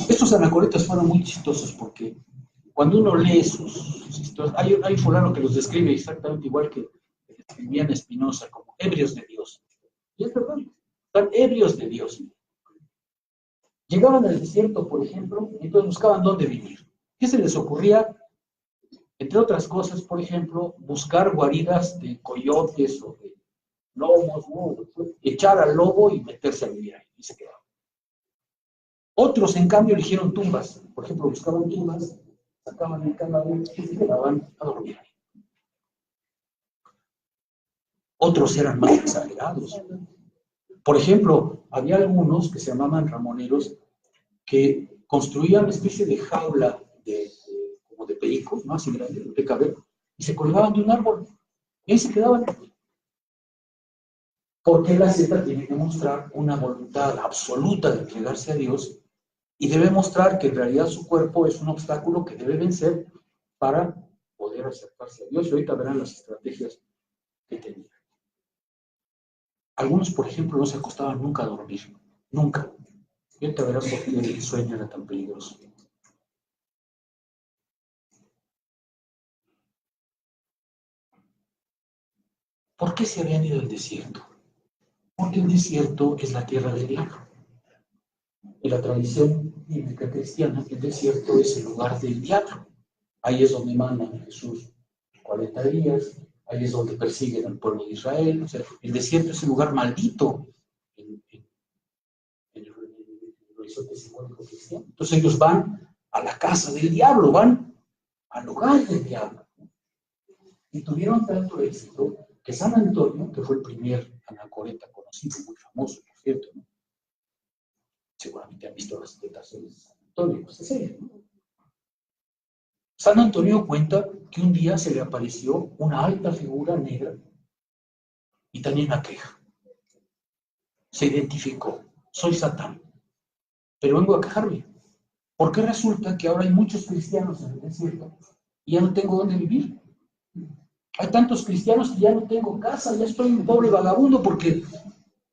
Estos anacoretas fueron muy chistosos porque cuando uno lee sus historias, hay fulano que los describe exactamente igual que describían a Spinoza, como ebrios de Dios. Y es verdad, están ebrios de Dios. Llegaban al desierto, por ejemplo, y entonces buscaban dónde vivir. ¿Qué se les ocurría? Entre otras cosas, por ejemplo, buscar guaridas de coyotes o de lobos, ¿no? Echar al lobo y meterse a vivir ahí, y se quedaban. Otros, en cambio, eligieron tumbas. Por ejemplo, buscaban tumbas, sacaban el cadáver y se quedaban a dormir ahí. Otros eran más exagerados. Por ejemplo, había algunos que se llamaban ramoneros que construían una especie de jaula como de pericos, ¿no? Así grande, de caber, y se colgaban de un árbol. Y ahí se quedaban. Porque la asceta tiene que mostrar una voluntad absoluta de entregarse a Dios y debe mostrar que en realidad su cuerpo es un obstáculo que debe vencer para poder acercarse a Dios. Y ahorita verán las estrategias que tenía. Algunos, por ejemplo, no se acostaban nunca a dormir. Nunca. Y ahorita verán por qué el sueño era tan peligroso. ¿Por qué se habían ido al desierto? Porque el desierto es la tierra del diablo. En la tradición bíblica cristiana, el desierto es el lugar del diablo. Ahí es donde manda Jesús 40 días, ahí es donde persiguen al pueblo de Israel. O sea, el desierto es el lugar maldito en el horizonte simbólico cristiano. Entonces ellos van a la casa del diablo, van al hogar del diablo. Y tuvieron tanto éxito que San Antonio, que fue el primer anacoreta conocido, muy famoso, por cierto, ¿no? Seguramente han visto las tentaciones de San Antonio, pues es él, ¿no? San Antonio cuenta que un día se le apareció una alta figura negra y tenía una queja. Se identificó, soy Satán, pero vengo a quejarme, porque resulta que ahora hay muchos cristianos en el desierto y ya no tengo dónde vivir. Hay tantos cristianos que ya no tengo casa, ya estoy un pobre vagabundo porque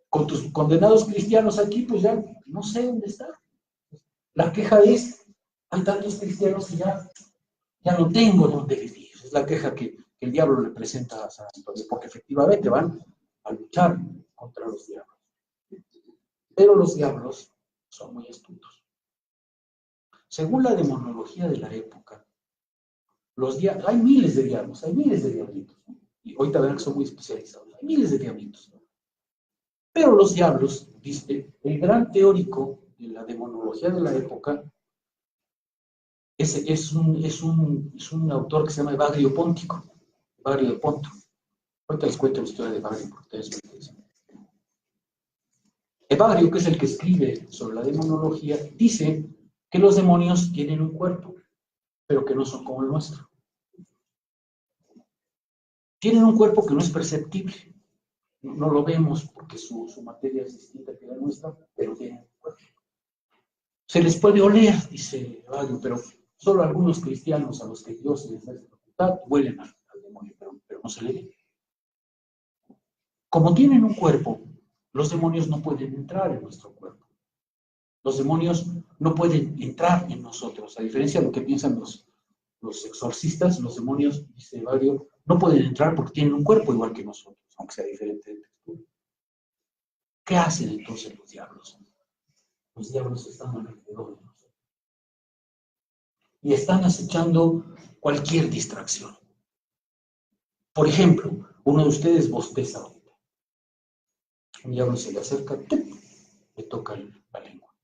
con tus condenados cristianos aquí, pues ya no sé dónde está. La queja es, hay tantos cristianos que ya no tengo dónde vivir. Es la queja que el diablo le presenta a San Antonio, porque efectivamente van a luchar contra los diablos. Pero los diablos son muy astutos. Según la demonología de la época, hay miles de diablos, hay miles de diablitos, ¿no? Y ahorita verán que son muy especializados, hay miles de diablitos, ¿no? Pero los diablos, dice, el gran teórico de la demonología de la época es un autor que se llama Evagrio Póntico, Evagrio de Ponto. Ahorita les cuento la historia de Evagrio, porque ustedes me interesan. Evagrio, que es el que escribe sobre la demonología, dice que los demonios tienen un cuerpo, pero que no son como el nuestro. Tienen un cuerpo que no es perceptible. No lo vemos porque su materia es distinta que la nuestra, pero tienen un cuerpo. Se les puede oler, dice Evagrio, pero solo algunos cristianos a los que Dios les da esta facultad huelen al demonio, pero no se le ve. Como tienen un cuerpo, los demonios no pueden entrar en nuestro cuerpo. Los demonios no pueden entrar en nosotros, a diferencia de lo que piensan los exorcistas. Los demonios, dice Evagrio, no pueden entrar porque tienen un cuerpo igual que nosotros, aunque sea diferente de textura. ¿Qué hacen entonces los diablos? Los diablos están alrededor de nosotros y están acechando cualquier distracción. Por ejemplo, uno de ustedes bosteza ahorita. Un diablo se le acerca, le toca la lengua.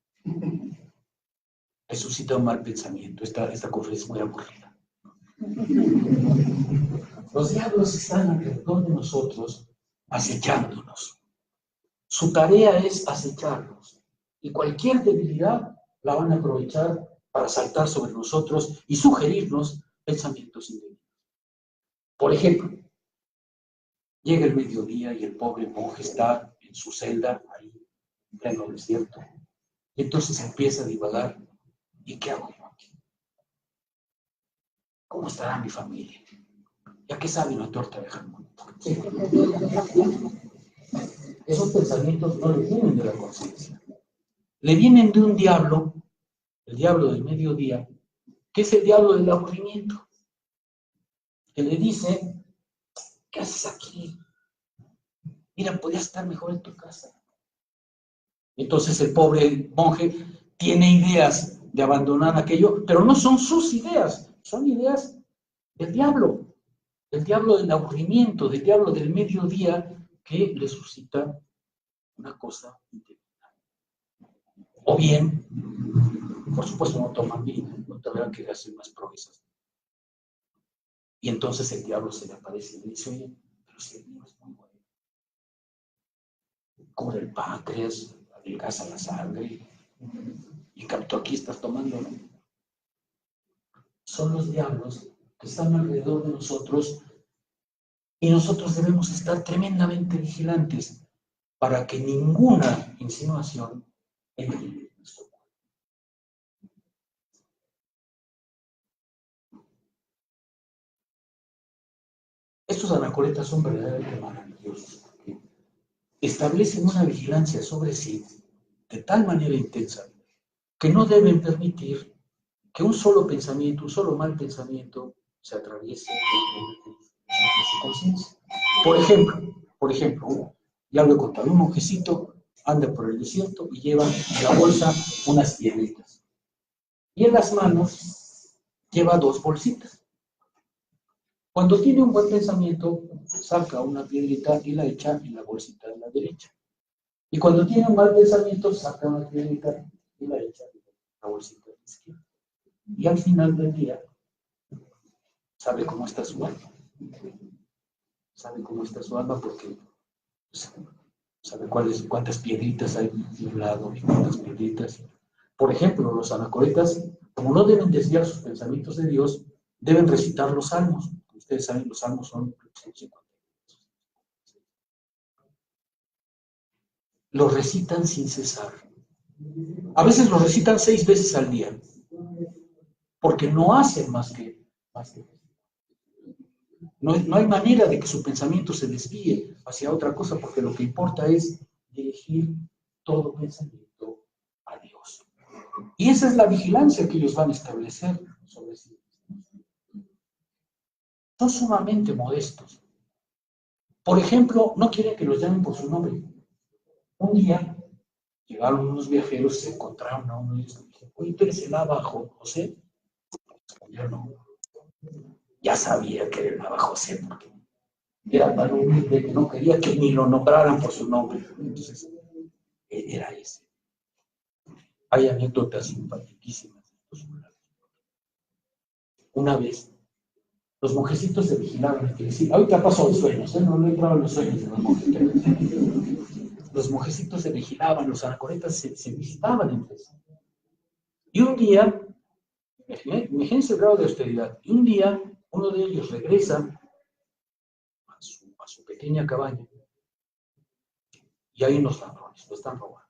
Le suscita un mal pensamiento. Esta conferencia es muy aburrida. Los diablos están alrededor de nosotros acechándonos. Su tarea es acecharnos. Y cualquier debilidad la van a aprovechar para saltar sobre nosotros y sugerirnos pensamientos indebidos. Por ejemplo, llega el mediodía y el pobre monje está en su celda, ahí, en pleno desierto. Y entonces empieza a divagar. ¿Y qué hago yo aquí? ¿Cómo estará mi familia? ¿Ya qué sabe una torta de jamón? Esos pensamientos no le vienen de la conciencia. Le vienen de un diablo, el diablo del mediodía, que es el diablo del aburrimiento, que le dice, ¿qué haces aquí? Mira, podías estar mejor en tu casa. Entonces el pobre monje tiene ideas de abandonar aquello, pero no son sus ideas, son ideas del diablo del aburrimiento, del diablo del mediodía, que le suscita una cosa interior. O bien, por supuesto, no toman vino, no tendrán que hacer más proezas. Y entonces el diablo se le aparece y le dice, oye, pero si el vino es muy bueno, cubre el páncreas, adelgaza la sangre, y tú aquí estás tomando, ¿no? Son los diablos que están alrededor de nosotros y nosotros debemos estar tremendamente vigilantes para que ninguna insinuación entre en nuestro cuerpo. Estos anacoretas son verdaderamente maravillosos porque establecen una vigilancia sobre sí de tal manera intensa que no deben permitir que un solo pensamiento, un solo mal pensamiento se atraviese en su conciencia. Por ejemplo, ya lo he contado, un monjecito anda por el desierto y lleva en la bolsa unas piedritas. Y en las manos lleva 2 bolsitas. Cuando tiene un buen pensamiento, saca una piedrita y la echa en la bolsita de la derecha. Y cuando tiene un mal pensamiento, saca una piedrita y la echa en la bolsita de la izquierda. Y al final del día, sabe cómo está su alma. Sabe cómo está su alma porque sabe cuántas piedritas hay de un lado y cuántas piedritas. Por ejemplo, los anacoretas, como no deben desviar sus pensamientos de Dios, deben recitar los salmos. Ustedes saben, los salmos son 50. Los recitan sin cesar. A veces los recitan 6 veces al día, porque no hacen más que. No hay manera de que su pensamiento se desvíe hacia otra cosa, porque lo que importa es dirigir todo pensamiento a Dios. Y esa es la vigilancia que ellos van a establecer sobre sí mismos. Son sumamente modestos. Por ejemplo, no quieren que los llamen por su nombre. Un día llegaron unos viajeros, se encontraron a uno y les dijeron: oye, ¿tú eres el Abba José? Yo no. Ya sabía que era el Abba José, porque era tan humilde que no quería que ni lo nombraran por su nombre. Entonces, era ese. Hay anécdotas simpaticísimas. Una vez, los monjecitos se vigilaban entre sí. Ahorita pasó los sueños, no entraban los sueños de los monjecitos. Los monjecitos se vigilaban, los anacoretas se visitaban entre sí. Y un día, imagínense el grado de austeridad, y un día uno de ellos regresa a su pequeña cabaña y hay unos ladrones, lo están robando.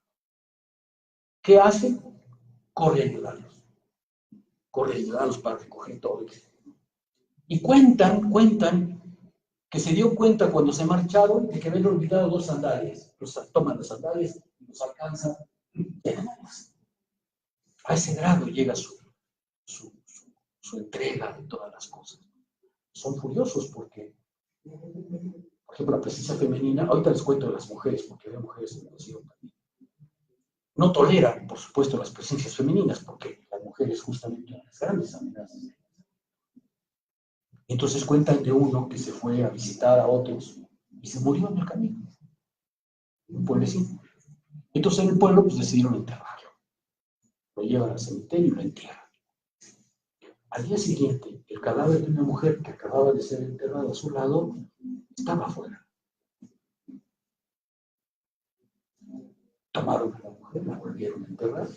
¿Qué hace? Corre a ayudarlos. Corre a ayudarlos para recoger todo. Y cuentan que se dio cuenta cuando se marcharon de que habían olvidado 2 sandalias. Toman las sandalias y los alcanzan. A ese grado llega su entrega de todas las cosas. Son furiosos porque, por ejemplo, la presencia femenina, ahorita les cuento de las mujeres, porque hay mujeres en educación también. No toleran, por supuesto, las presencias femeninas, porque las mujeres justamente son las grandes amenazas. Entonces cuentan de uno que se fue a visitar a otros y se murió en el camino. Un pueblecito. Entonces en el pueblo pues decidieron enterrarlo. Lo llevan al cementerio y lo entierran. Al día siguiente, el cadáver de una mujer que acababa de ser enterrada a su lado estaba afuera. Tomaron a la mujer, la volvieron a enterrar,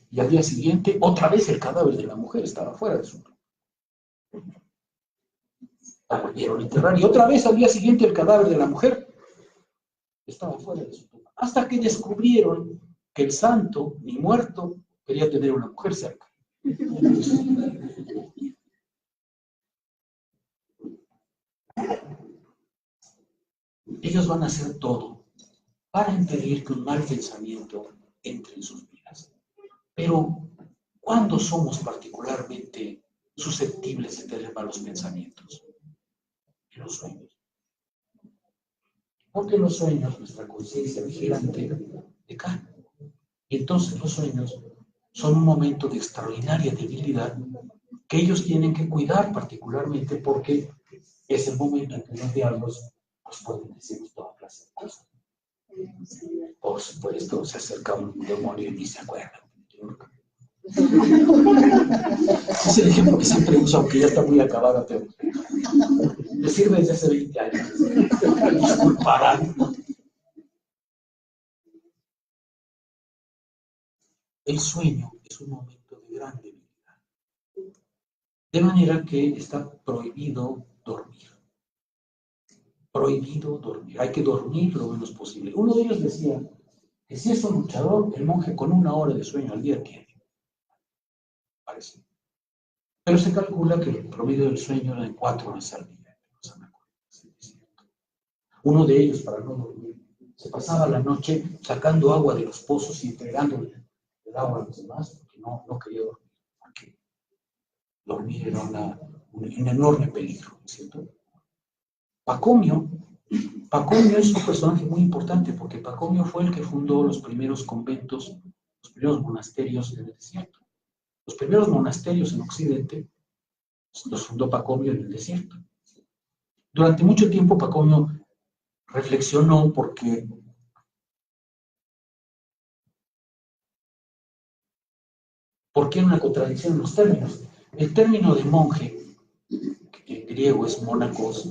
y al día siguiente, otra vez el cadáver de la mujer estaba fuera de su tumba. La volvieron a enterrar, y otra vez al día siguiente el cadáver de la mujer estaba fuera de su tumba. Hasta que descubrieron que el santo, ni muerto, quería tener una mujer cerca. Ellos van a hacer todo para impedir que un mal pensamiento entre en sus vidas. Pero, ¿cuándo somos particularmente susceptibles de tener malos pensamientos? En los sueños. Porque en los sueños nuestra conciencia vigilante decae. Y entonces los sueños son un momento de extraordinaria debilidad que ellos tienen que cuidar particularmente, porque es el momento en que los diablos nos pueden decir toda clase de cosas. Por supuesto, se acerca un demonio y ni se acuerda. Es el ejemplo que siempre uso, aunque ya está muy acabada, pero me sirve desde hace 20 años. Disculparán. El sueño es un momento de gran debilidad. De manera que está prohibido dormir. Prohibido dormir. Hay que dormir lo menos posible. Uno de ellos decía que si es un luchador, el monje con 1 hora de sueño al día tiene. Parece. Pero se calcula que el promedio del sueño era de 4 horas al día. Uno de ellos, para no dormir, se pasaba la noche sacando agua de los pozos y entregándole el agua a los demás, porque no quería dormir. Porque dormir era un enorme peligro, ¿no es cierto? Pacomio es un personaje muy importante, porque Pacomio fue el que fundó los primeros conventos, los primeros monasterios en el desierto. Los primeros monasterios en Occidente los fundó Pacomio en el desierto. Durante mucho tiempo Pacomio reflexionó porque era una contradicción en los términos. El término de monje, que en griego es mónacos,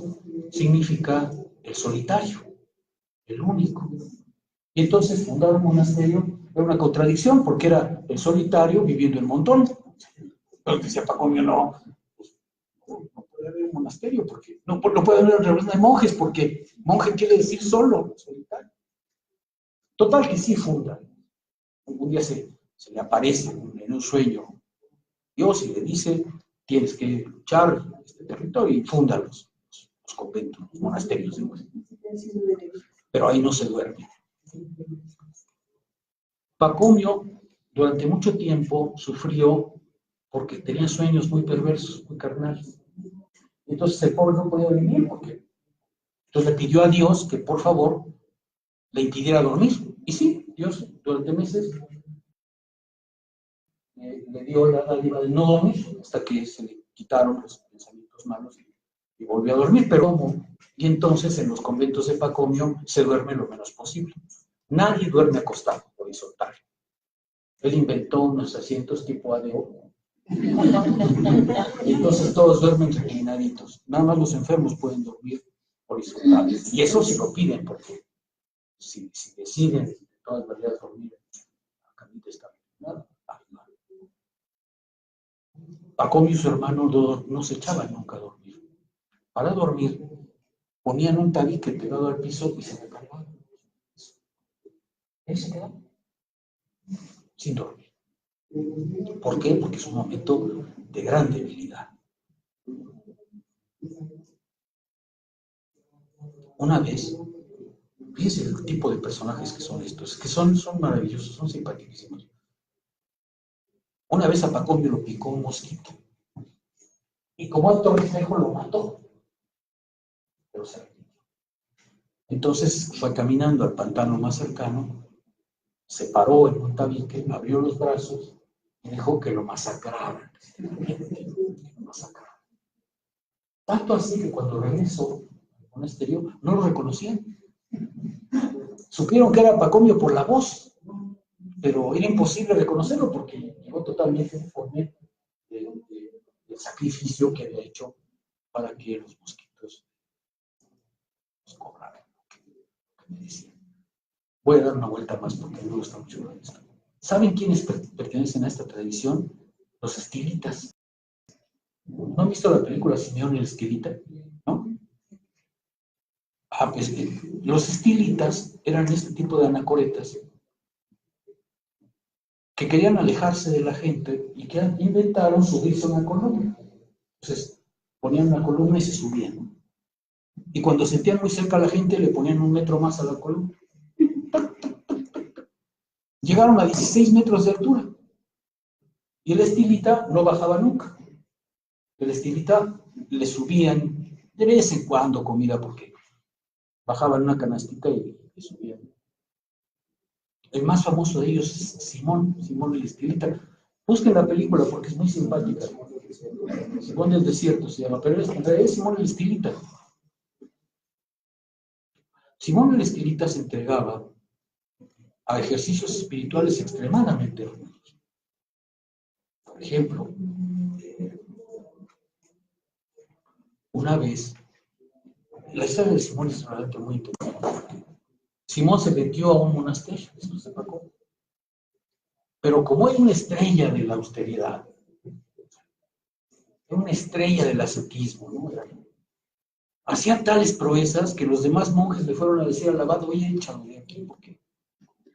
significa el solitario, el único. Y entonces fundar un monasterio era una contradicción, porque era el solitario viviendo en montón. Pero decía Pacomio, no puede haber un monasterio, porque no puede haber una reunión de monjes, porque monje quiere decir solo, solitario. Total que sí funda. Un día se le aparece en un sueño Dios y le dice: tienes que luchar este territorio, y funda los los conventos, los monasterios. Pero ahí no se duerme. Pacomio durante mucho tiempo sufrió porque tenía sueños muy perversos, muy carnales. Entonces el pobre no podía vivir porque entonces le pidió a Dios que por favor le impidiera dormir. Y sí, Dios durante meses le dio la dádiva de no dormir hasta que se le quitaron los pensamientos malos y volvió a dormir. Pero ¿cómo? Y entonces en los conventos de Pacomio se duerme lo menos posible. Nadie duerme acostado, horizontal. Él inventó unos asientos tipo ADO. Y entonces todos duermen reclinaditos. Nada más los enfermos pueden dormir horizontales. Y eso sí lo piden, porque si deciden de todas maneras dormir en la camita está reclinada, Pacomio y su hermano no se echaban nunca a dormir. Para dormir ponían un tabique pegado al piso y se recargaban. Ahí se quedaban sin dormir. ¿Por qué? Porque es un momento de gran debilidad. Una vez, fíjense el tipo de personajes que son estos, que son maravillosos, son simpaticísimos. Una vez a Pacomio lo picó un mosquito y como acto reflejo lo mató. Pero se arrepintió. Entonces fue caminando al pantano más cercano, se paró en un tabique, abrió los brazos y dejó que lo masacraran. Tanto así que cuando regresó al monasterio no lo reconocían. Supieron que era Pacomio por la voz, pero era imposible reconocerlo porque llegó totalmente informe del sacrificio que había hecho para que los mosquitos los cobraran lo que me decían. Voy a dar una vuelta más porque me gusta mucho esto. ¿Saben quiénes pertenecen a esta tradición? Los estilitas. ¿No han visto la película Simeón y el Esquilita? ¿No? Pues los estilitas eran este tipo de anacoretas que querían alejarse de la gente y que inventaron subirse a una columna. Entonces, ponían una columna y se subían. Y cuando sentían muy cerca a la gente, le ponían 1 metro más a la columna. Llegaron a 16 metros de altura. Y el estilita no bajaba nunca. El estilita le subían de vez en cuando comida porque bajaban una canastita y subían. El más famoso de ellos es Simón el Estilita. Busquen la película porque es muy simpática. Simón del Desierto se llama, pero en realidad es Simón el Estilita. Simón el Estilita se entregaba a ejercicios espirituales extremadamente hermosos. Por ejemplo, una vez, la historia de Simón es realmente muy interesante. Simón se metió a un monasterio, eso se pagó. Pero como era una estrella de la austeridad, era una estrella del ascetismo, ¿no? Hacía tales proezas que los demás monjes le fueron a decir al abad, oye, échalo de aquí, porque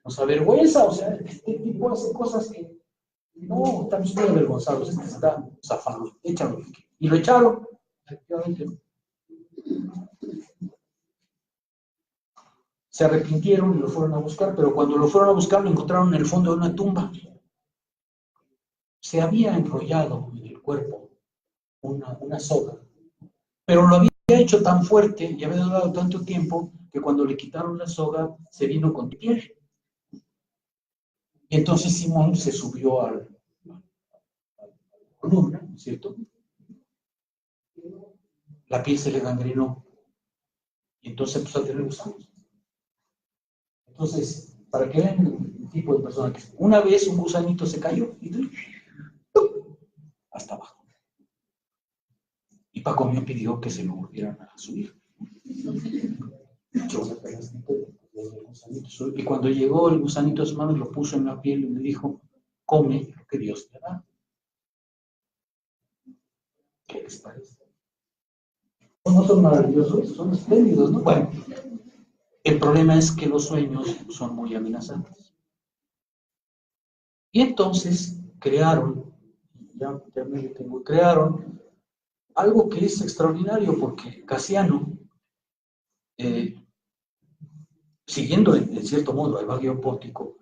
nos avergüenza, o sea, este tipo hace cosas que no, estamos muy avergonzados, este está zafado, échalo de aquí. Y lo echaron, efectivamente. Se arrepintieron y lo fueron a buscar, pero cuando lo fueron a buscar lo encontraron en el fondo de una tumba. Se había enrollado en el cuerpo una soga, pero lo había hecho tan fuerte y había durado tanto tiempo que cuando le quitaron la soga se vino con piel. Y entonces Simón se subió a la columna, ¿no es cierto? La piel se le gangrenó y entonces empezó a tener gusanos. Entonces, para que vean el tipo de persona que es, una vez un gusanito se cayó y hasta abajo. Y Pacomio pidió que se lo volvieran a subir. Y cuando llegó el gusanito a su mano, lo puso en la piel y le dijo, come lo que Dios te da. ¿Qué les parece? No son maravillosos, son espléndidos, ¿no? Bueno, el problema es que los sueños son muy amenazantes. Y entonces crearon algo que es extraordinario porque Casiano, siguiendo en cierto modo al Bagio Pótico,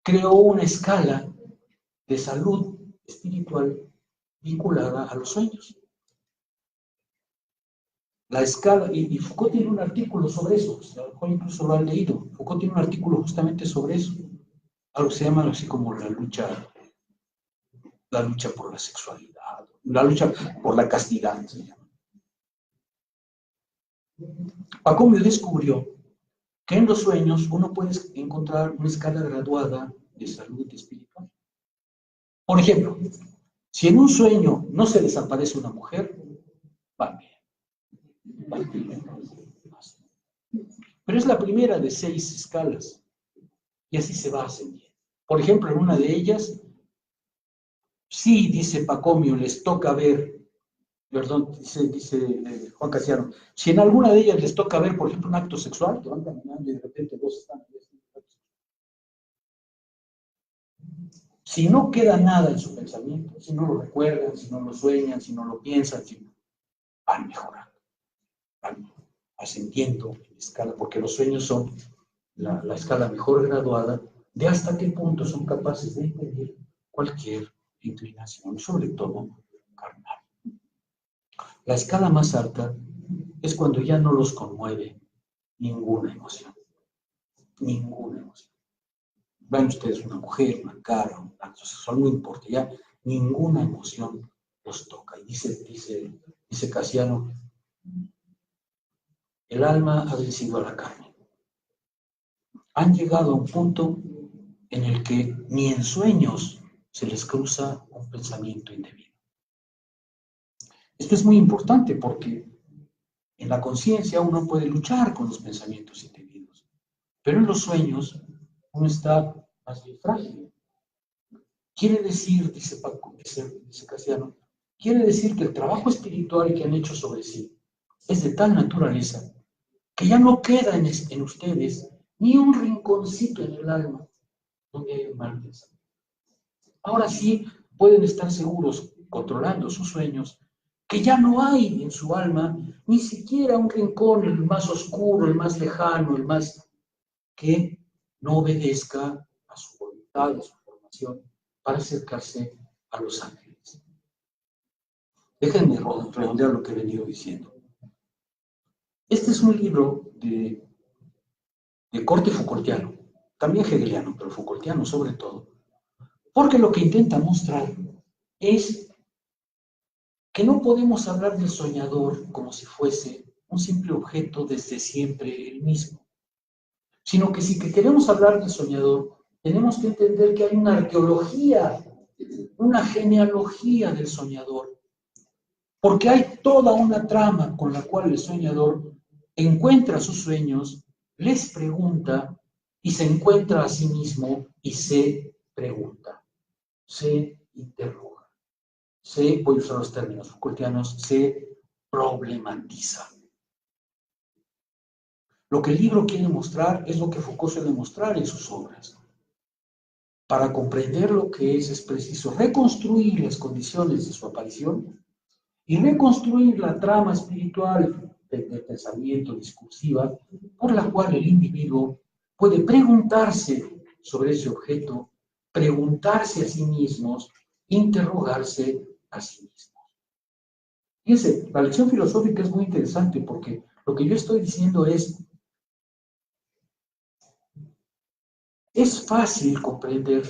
creó una escala de salud espiritual vinculada a los sueños. La escala, y Foucault tiene un artículo sobre eso, a lo mejor incluso lo han leído. Foucault tiene un artículo justamente sobre eso, algo que se llama así como la lucha por la sexualidad, la lucha por la castidad, se llama. Pacomio descubrió que en los sueños uno puede encontrar una escala graduada de salud espiritual. Por ejemplo, si en un sueño no se desaparece una mujer, va bien. Pero es la primera de 6 escalas y así se va ascendiendo. Por ejemplo, en una de ellas, sí, dice Pacomio, les toca ver, perdón, dice Juan Casiano, si en alguna de ellas les toca ver, por ejemplo, un acto sexual, que van caminando y de repente dos están. Si no queda nada en su pensamiento, si no lo recuerdan, si no lo sueñan, si no lo piensan, van mejorando, van ascendiendo en escala, porque los sueños son la escala mejor graduada de hasta qué punto son capaces de impedir cualquier inclinación, sobre todo carnal. La escala más alta es cuando ya no los conmueve ninguna emoción. Ninguna emoción. Ven ustedes una mujer, una cara, un acto sexual, no importa, ya ninguna emoción los toca. Y dice Casiano, el alma ha vencido a la carne. Han llegado a un punto en el que ni en sueños se les cruza un pensamiento indebido. Esto es muy importante porque en la conciencia uno puede luchar con los pensamientos indebidos, pero en los sueños uno está más bien frágil. Quiere decir, dice Casiano, quiere decir que el trabajo espiritual que han hecho sobre sí es de tal naturaleza que ya no queda en ustedes ni un rinconcito en el alma donde hay un mal pensamiento. Ahora sí pueden estar seguros, controlando sus sueños, que ya no hay en su alma ni siquiera un rincón, el más oscuro, el más lejano, el más que no obedezca a su voluntad, a su formación, para acercarse a los ángeles. Déjenme redondear lo que he venido diciendo. Este es un libro de corte Foucaultiano, también hegeliano, pero Foucaultiano sobre todo, porque lo que intenta mostrar es que no podemos hablar del soñador como si fuese un simple objeto desde siempre el mismo, sino que si queremos hablar del soñador, tenemos que entender que hay una arqueología, una genealogía del soñador, porque hay toda una trama con la cual el soñador encuentra sus sueños, les pregunta y se encuentra a sí mismo y se pregunta, se interroga. Voy a usar los términos Foucaultianos, se problematiza. Lo que el libro quiere mostrar es lo que Foucault suele mostrar en sus obras. Para comprender lo que es preciso reconstruir las condiciones de su aparición y reconstruir la trama espiritual del pensamiento discursiva por la cual el individuo puede preguntarse sobre ese objeto, preguntarse a sí mismos, interrogarse a sí mismos. Fíjense, la lección filosófica es muy interesante porque lo que yo estoy diciendo es fácil comprender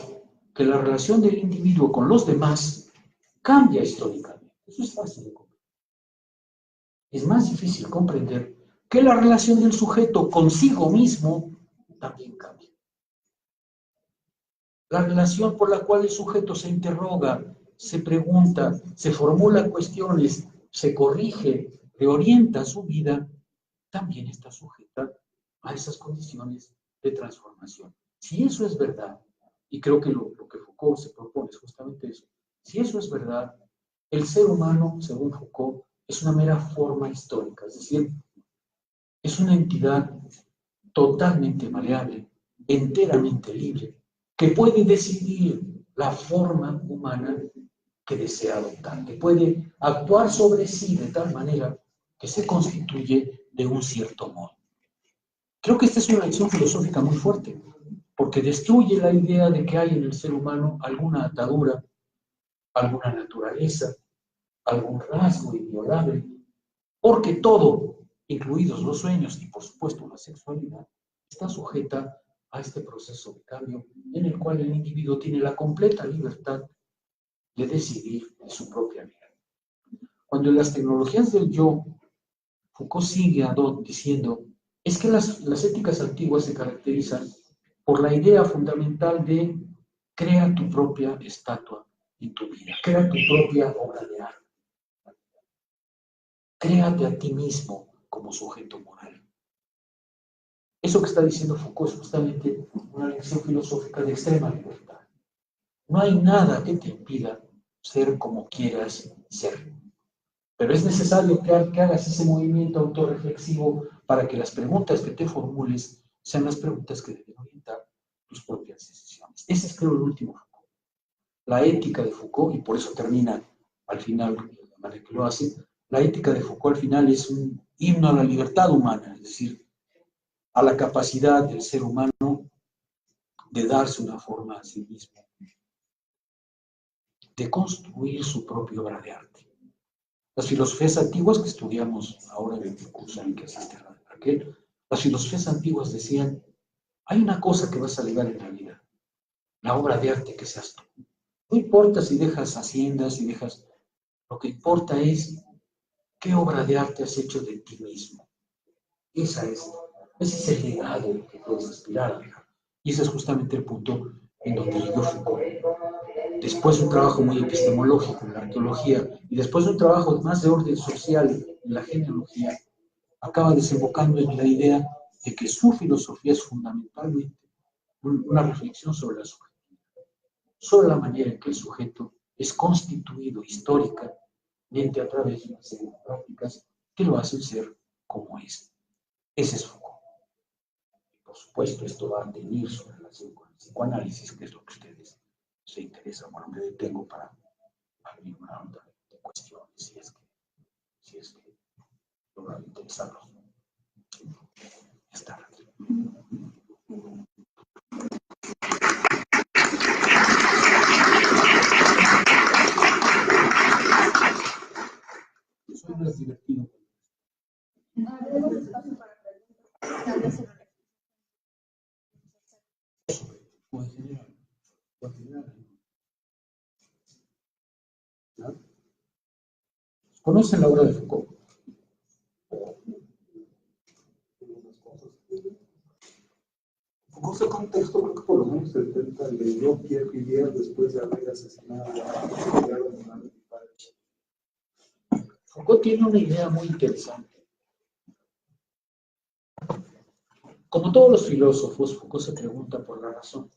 que la relación del individuo con los demás cambia históricamente. Eso es fácil de comprender. Es más difícil comprender que la relación del sujeto consigo mismo también cambia. La relación por la cual el sujeto se interroga, se pregunta, se formula cuestiones, se corrige, reorienta su vida, también está sujeta a esas condiciones de transformación. Si eso es verdad, y creo que lo que Foucault se propone es justamente eso, si eso es verdad, el ser humano, según Foucault, es una mera forma histórica, es decir, es una entidad totalmente maleable, enteramente libre, que puede decidir la forma humana que desea adoptar, que puede actuar sobre sí de tal manera que se constituye de un cierto modo. Creo que esta es una lección filosófica muy fuerte, porque destruye la idea de que hay en el ser humano alguna atadura, alguna naturaleza, algún rasgo inviolable, porque todo, incluidos los sueños y por supuesto la sexualidad, está sujeta a este proceso de cambio en el cual el individuo tiene la completa libertad de decidir en su propia vida. Cuando en las tecnologías del yo, Foucault sigue a Dot diciendo, es que las éticas antiguas se caracterizan por la idea fundamental de crea tu propia estatua en tu vida, crea tu propia obra de arte. Créate a ti mismo como sujeto moral. Eso que está diciendo Foucault es justamente una lección filosófica de extrema libertad. No hay nada que te impida ser como quieras ser. Pero es necesario que hagas ese movimiento autorreflexivo para que las preguntas que te formules sean las preguntas que deben orientar tus propias decisiones. Ese es, creo, el último Foucault. La ética de Foucault, y por eso termina al final, de la manera que lo hace, la ética de Foucault al final es un himno a la libertad humana, es decir, a la capacidad del ser humano de darse una forma a sí mismo, de construir su propia obra de arte. Las filosofías antiguas que estudiamos ahora en el curso en el que asiste Raquel, las filosofías antiguas decían, hay una cosa que vas a llegar en la vida, la obra de arte que seas tú. No importa si dejas haciendas, si dejas... Lo que importa es qué obra de arte has hecho de ti mismo. Ese es el legado que puedes aspirar a dejar. Y ese es justamente el punto en donde llegó Foucault. Después de un trabajo muy epistemológico en la arqueología y después de un trabajo más de orden social en la genealogía, acaba desembocando en la idea de que su filosofía es fundamentalmente una reflexión sobre la subjetividad, sobre la manera en que el sujeto es constituido históricamente a través de una serie de prácticas que lo hacen ser como es. Ese es Foucault. Y por supuesto, esto va a tener su relación con el psicoanálisis, que es lo que ustedes se interesan. Bueno, me detengo para abrir una ronda de cuestiones, si es que logran interesarlos. Ya está. Eso es más divertido. ¿Conocen la obra de Foucault? Foucault saca un texto, creo que por lo menos 70, leyó Pierre Rivière después de haber asesinado a Foucault tiene una idea muy interesante. Como todos los filósofos, Foucault se pregunta por la razón.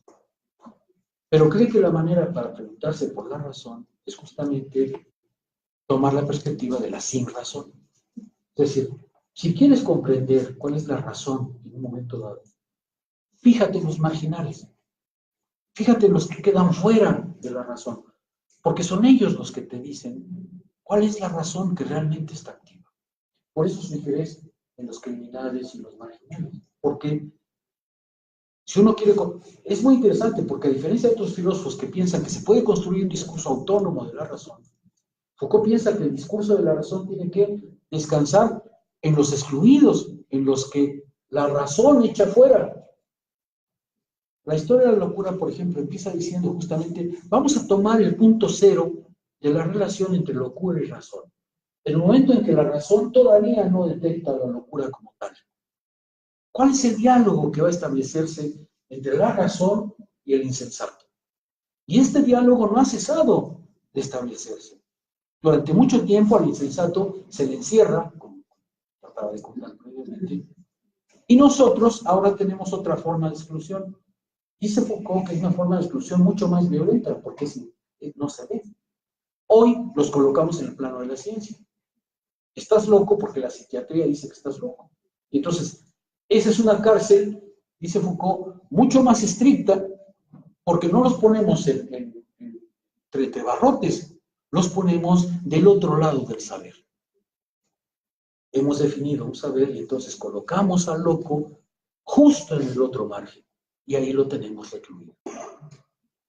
Pero cree que la manera para preguntarse por la razón es justamente tomar la perspectiva de la sin razón. Es decir, si quieres comprender cuál es la razón en un momento dado, fíjate en los marginales, fíjate en los que quedan fuera de la razón, porque son ellos los que te dicen cuál es la razón que realmente está activa. Por eso su interés en los criminales y los marginales, porque si uno quiere... Es muy interesante, porque a diferencia de otros filósofos que piensan que se puede construir un discurso autónomo de la razón, Foucault piensa que el discurso de la razón tiene que descansar en los excluidos, en los que la razón echa fuera. La historia de la locura, por ejemplo, empieza diciendo justamente, vamos a tomar el punto cero de la relación entre locura y razón. El momento en que la razón todavía no detecta la locura como tal. ¿Cuál es el diálogo que va a establecerse entre la razón y el insensato? Y este diálogo no ha cesado de establecerse. Durante mucho tiempo al insensato se le encierra, como trataba de contar previamente, y nosotros ahora tenemos otra forma de exclusión. Dice Foucault que es una forma de exclusión mucho más violenta, porque no se ve. Hoy los colocamos en el plano de la ciencia. Estás loco porque la psiquiatría dice que estás loco. Y entonces, esa es una cárcel, dice Foucault, mucho más estricta, porque no los ponemos entre barrotes, los ponemos del otro lado del saber. Hemos definido un saber y entonces colocamos al loco justo en el otro margen. Y ahí lo tenemos recluido.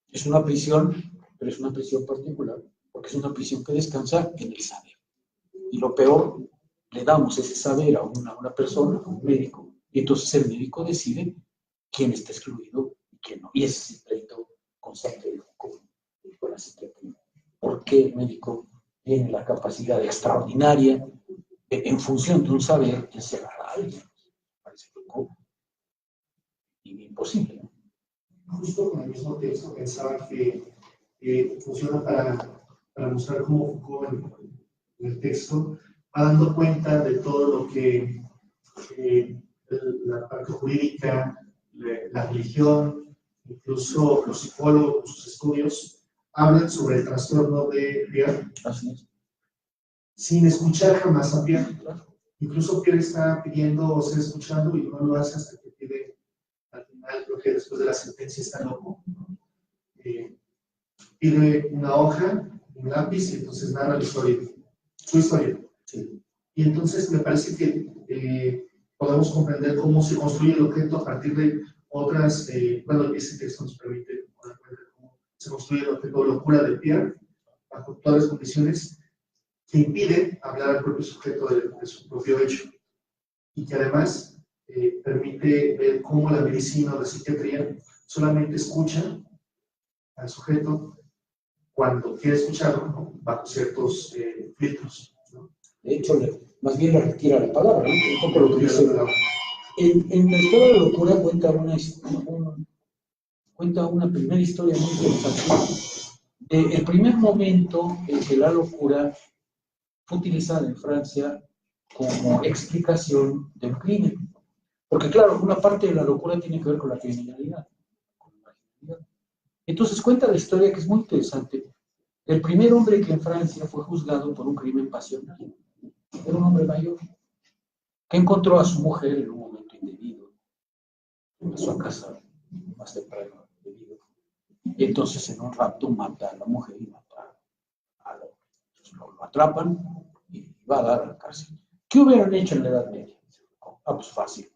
Es una prisión, pero es una prisión particular, porque es una prisión que descansa en el saber. Y lo peor, le damos ese saber a una persona, a un médico, y entonces el médico decide quién está excluido y quién no. Y ese es el pleito constante de Foucault con la psiquiatría. ¿Por qué el médico tiene la capacidad extraordinaria de, en función de un saber, encerrar a alguien? Parece Foucault imposible. Justo con el mismo texto pensaba que funciona para mostrar cómo Foucault en el texto va dando cuenta de todo lo que la parte jurídica, la religión, incluso los psicólogos, sus estudios, hablan sobre el trastorno de Pierre, sin escuchar jamás a Pierre. Incluso Pierre está pidiendo ser escuchado y no lo hace hasta que pide, al final, creo que después de la sentencia está loco, pide una hoja, un lápiz y entonces narra la historia, su historia. Sí. Y entonces me parece que podemos comprender cómo se construye el objeto a partir de otras, bueno, ese texto nos permite dar cuenta de cómo se construye el objeto de locura de Pierre, bajo todas las condiciones que impiden hablar al propio sujeto de su propio hecho, y que además permite ver cómo la medicina o la psiquiatría solamente escucha al sujeto cuando quiere escucharlo, ¿no? Bajo ciertos filtros, ¿no? De hecho, más bien le retira la palabra, ¿no? Un poco lo que dice. En la historia de la locura cuenta una primera historia muy interesante. El primer momento en que la locura fue utilizada en Francia como explicación de un crimen. Porque claro, una parte de la locura tiene que ver con la criminalidad. Entonces cuenta la historia que es muy interesante. El primer hombre que en Francia fue juzgado por un crimen pasional era un hombre mayor que encontró a su mujer en un momento indebido, pasó a casa más temprano indebido, y entonces en un rapto mata a la mujer y mata al hombre. Entonces lo atrapan y va a dar a la cárcel. ¿Qué hubieran hecho en la Edad Media? Ah, pues fácil.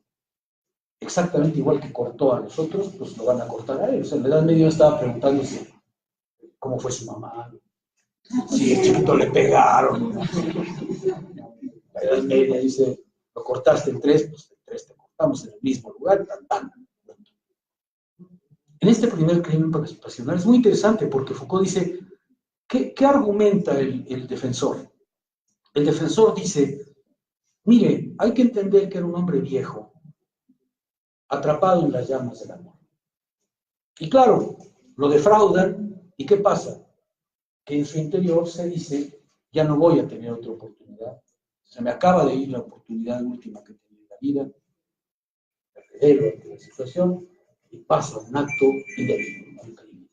Exactamente igual que cortó a los otros, pues lo van a cortar a él. O sea, en la Edad Media estaba preguntándose cómo fue su mamá, si el chiquito le pegaron. La Edad Media dice, lo cortaste en tres, pues en tres te cortamos en el mismo lugar, tan, tan. En este primer crimen pasional es muy interesante porque Foucault dice, ¿qué argumenta el defensor? El defensor dice, mire, hay que entender que era un hombre viejo, atrapado en las llamas del amor. Y claro, lo defraudan, ¿y qué pasa? Que en su interior se dice, ya no voy a tener otra oportunidad, se me acaba de ir la oportunidad última que tenía en la vida, me revelo ante la situación y pasa un acto indebido, un crimen.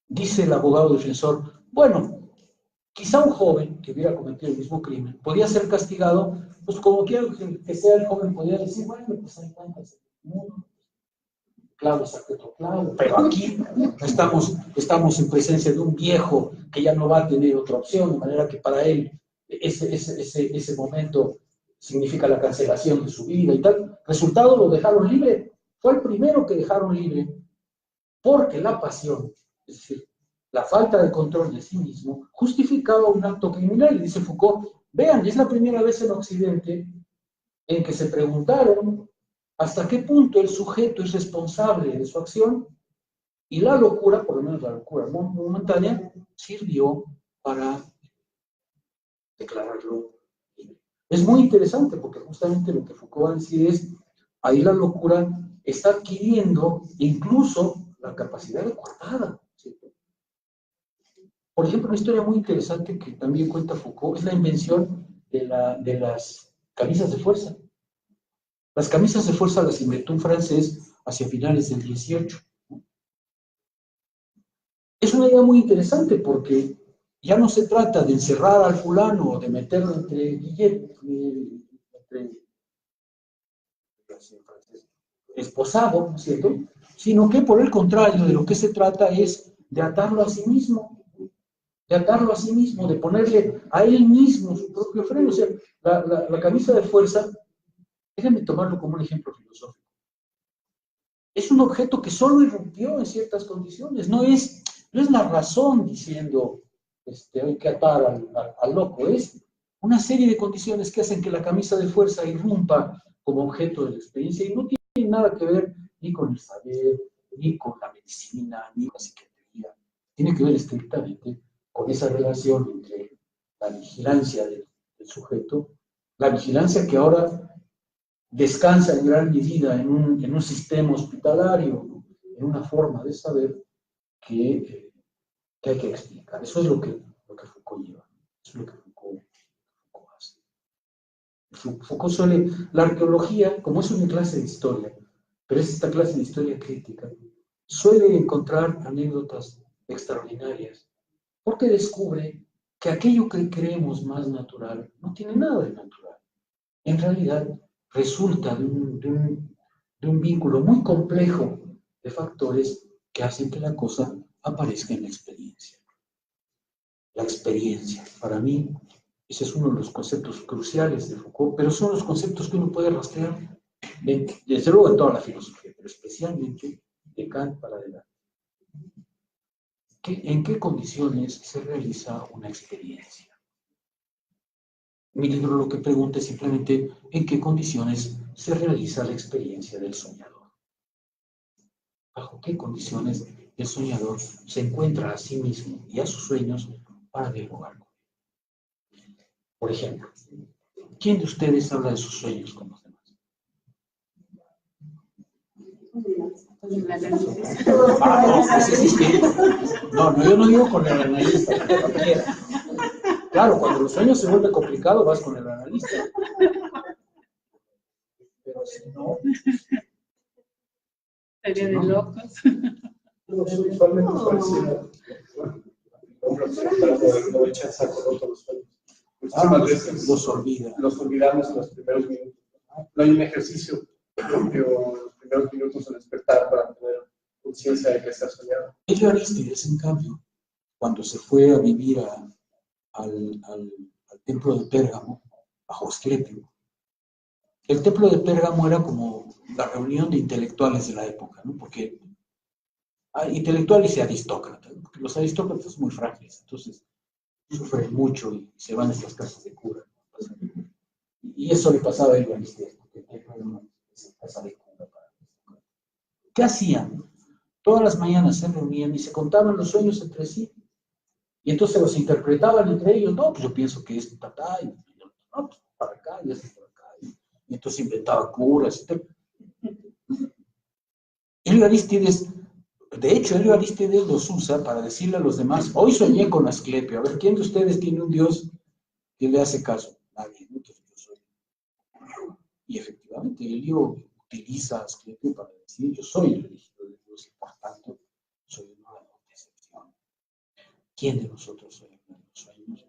Dice el abogado defensor, bueno, quizá un joven que hubiera cometido el mismo crimen podía ser castigado, pues como quiera que sea el joven, podría decir, bueno, pues hay tantas, clavo, saque otro clavo, pero aquí estamos en presencia de un viejo que ya no va a tener otra opción, de manera que para él ese momento significa la cancelación de su vida y tal. Resultado, lo dejaron libre. Fue el primero que dejaron libre porque la pasión, es decir, la falta de control de sí mismo, justificaba un acto criminal. Y dice Foucault, vean, es la primera vez en Occidente en que se preguntaron hasta qué punto el sujeto es responsable de su acción, y la locura, por lo menos la locura momentánea, sirvió para declararlo libre. Es muy interesante porque justamente lo que Foucault va a decir es, ahí la locura está adquiriendo incluso la capacidad de coartada, ¿cierto? Por ejemplo, una historia muy interesante que también cuenta Foucault es la invención de las camisas de fuerza. Las camisas de fuerza las inventó un francés hacia finales del 18. Es una idea muy interesante porque ya no se trata de encerrar al fulano o de meterlo entre esposado, ¿no es cierto? Sino que por el contrario de lo que se trata es de atarlo a sí mismo. de atarlo a sí mismo, de ponerle a él mismo su propio freno. O sea, la camisa de fuerza, déjame tomarlo como un ejemplo filosófico. Es un objeto que solo irrumpió en ciertas condiciones, no es la razón diciendo hay que atar al loco, es una serie de condiciones que hacen que la camisa de fuerza irrumpa como objeto de la experiencia y no tiene nada que ver ni con el saber, ni con la medicina, ni con la psiquiatría. Tiene que ver estrictamente con esa relación entre la vigilancia del sujeto, la vigilancia que ahora descansa en gran medida en un sistema hospitalario, en una forma de saber que hay que explicar. Eso es lo que Foucault lleva. Eso es lo que Foucault hace. Foucault suele, la arqueología, como es una clase de historia, pero es esta clase de historia crítica, suele encontrar anécdotas extraordinarias, porque descubre que aquello que creemos más natural no tiene nada de natural. En realidad, resulta de un vínculo muy complejo de factores que hacen que la cosa aparezca en la experiencia. La experiencia, para mí, ese es uno de los conceptos cruciales de Foucault, pero son los conceptos que uno puede rastrear, desde luego en toda la filosofía, pero especialmente de Kant para adelante. ¿En qué condiciones se realiza una experiencia? Mi libro lo que pregunta es simplemente en qué condiciones se realiza la experiencia del soñador. ¿Bajo qué condiciones el soñador se encuentra a sí mismo y a sus sueños para dialogar con él? Por ejemplo, ¿quién de ustedes habla de sus sueños con los demás? No, yo no digo con el analista, cualquiera. Claro, cuando los sueños se vuelven complicados, vas con el analista. Pero si no... Sería de locos. Usualmente pareciera, no echan saco roto los sueños. Muchísimas veces los olvida. Los olvidamos en los primeros minutos. No hay un ejercicio propio en los primeros minutos al despertar para tener conciencia de que se ha soñado. Elio Arístides, en cambio, cuando se fue a vivir al templo de Pérgamo, bajo Asclepio, el templo de Pérgamo era como la reunión de intelectuales de la época, ¿no? Porque hay intelectuales y aristócratas, ¿no? Porque los aristócratas son muy frágiles, entonces sufren mucho y se van a estas casas de cura. Y eso le pasaba a Elio Arístides, porque el templo era una casa de cura para... ¿Qué hacían? Todas las mañanas se reunían y se contaban los sueños entre sí. Y entonces los interpretaban entre ellos. No, pues yo pienso que es tatá, y no, pues para acá, y así por acá. Y entonces inventaba curas. Elio Arístides, de hecho, Elio Arístides los usa para decirle a los demás, hoy soñé con Asclepio. A ver, ¿quién de ustedes tiene un Dios que le hace caso? Nadie, entonces yo soy. Y efectivamente, Elio utiliza a Asclepio para decir, yo soy el elegido de Dios y por tanto soy una excepción. ¿Quién de nosotros soy en los sueños?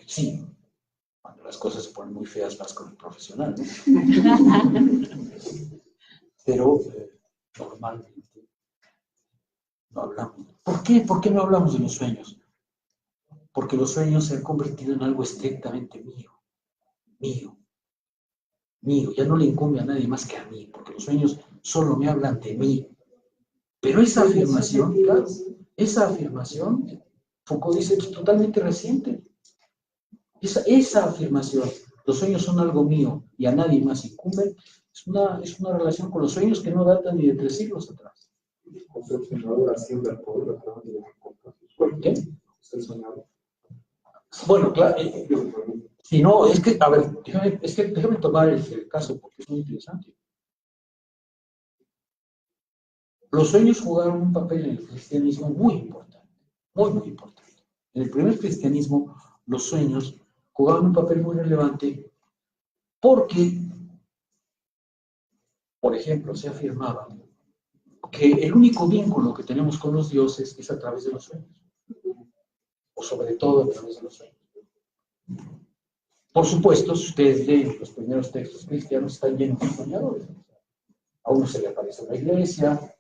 Sí, cuando las cosas se ponen muy feas vas con el profesional, ¿no? Pero normalmente no hablamos. ¿Por qué? ¿Por qué no hablamos de los sueños? Porque los sueños se han convertido en algo estrictamente mío. Ya no le incumbe a nadie más que a mí, porque los sueños solo me hablan de mí. Pero esa afirmación, claro, Foucault dice que es totalmente reciente. Esa afirmación, los sueños son algo mío y a nadie más incumben, es una relación con los sueños que no datan ni de 3 siglos atrás. José Soñador asciende al poder a través de la contación. ¿Qué? José Soñador. Bueno, claro. Si no, es que, a ver, déjame tomar el caso porque es muy interesante. Los sueños jugaron un papel en el cristianismo muy importante, muy importante. En el primer cristianismo, los sueños jugaban un papel muy relevante porque, por ejemplo, se afirmaba que el único vínculo que tenemos con los dioses es a través de los sueños, o sobre todo a través de los sueños. Por supuesto, si ustedes leen los primeros textos cristianos, están llenos de soñadores. A uno se le apareció una iglesia,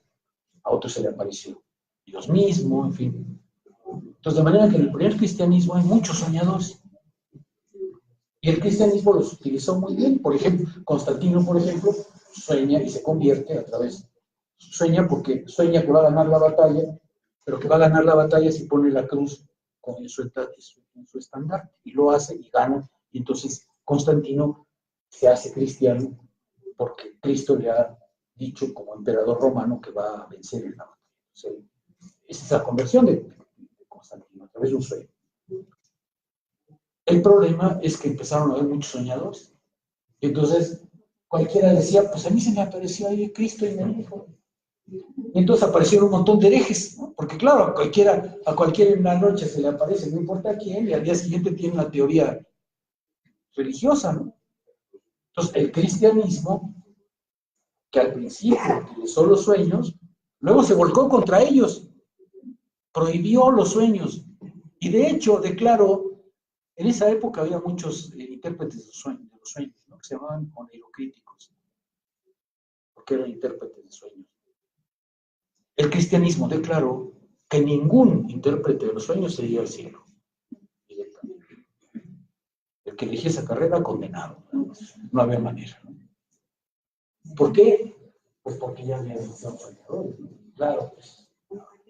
a otro se le apareció Dios mismo, en fin. Entonces, de manera que en el primer cristianismo hay muchos soñadores. Y el cristianismo los utilizó muy bien. Por ejemplo, Constantino, por ejemplo, sueña y se convierte a través. Sueña porque sueña que va a ganar la batalla, pero que va a ganar la batalla si pone la cruz en su estandarte. Y lo hace y gana. Y entonces Constantino se hace cristiano porque Cristo le ha dicho como emperador romano que va a vencer en la batalla. Entonces, esa es la conversión de Constantino a través de un sueño. El problema es que empezaron a haber muchos soñadores. Y entonces cualquiera decía, pues a mí se me apareció ahí Cristo y me dijo. Y entonces aparecieron un montón de herejes, ¿no? Porque claro, a cualquiera en la noche se le aparece, no importa quién, y al día siguiente tiene una teoría religiosa, ¿no? Entonces el cristianismo, que al principio utilizó los sueños, luego se volcó contra ellos, prohibió los sueños, y de hecho declaró, en esa época había muchos intérpretes de los sueños, ¿no? Que se llamaban oneirocríticos, porque eran intérpretes de sueños. El cristianismo declaró que ningún intérprete de los sueños se iría al cielo. El que elegía esa carrera, condenado. No había manera, ¿no? ¿Por qué? Pues porque ya había soñadores, ¿no? Claro, pues.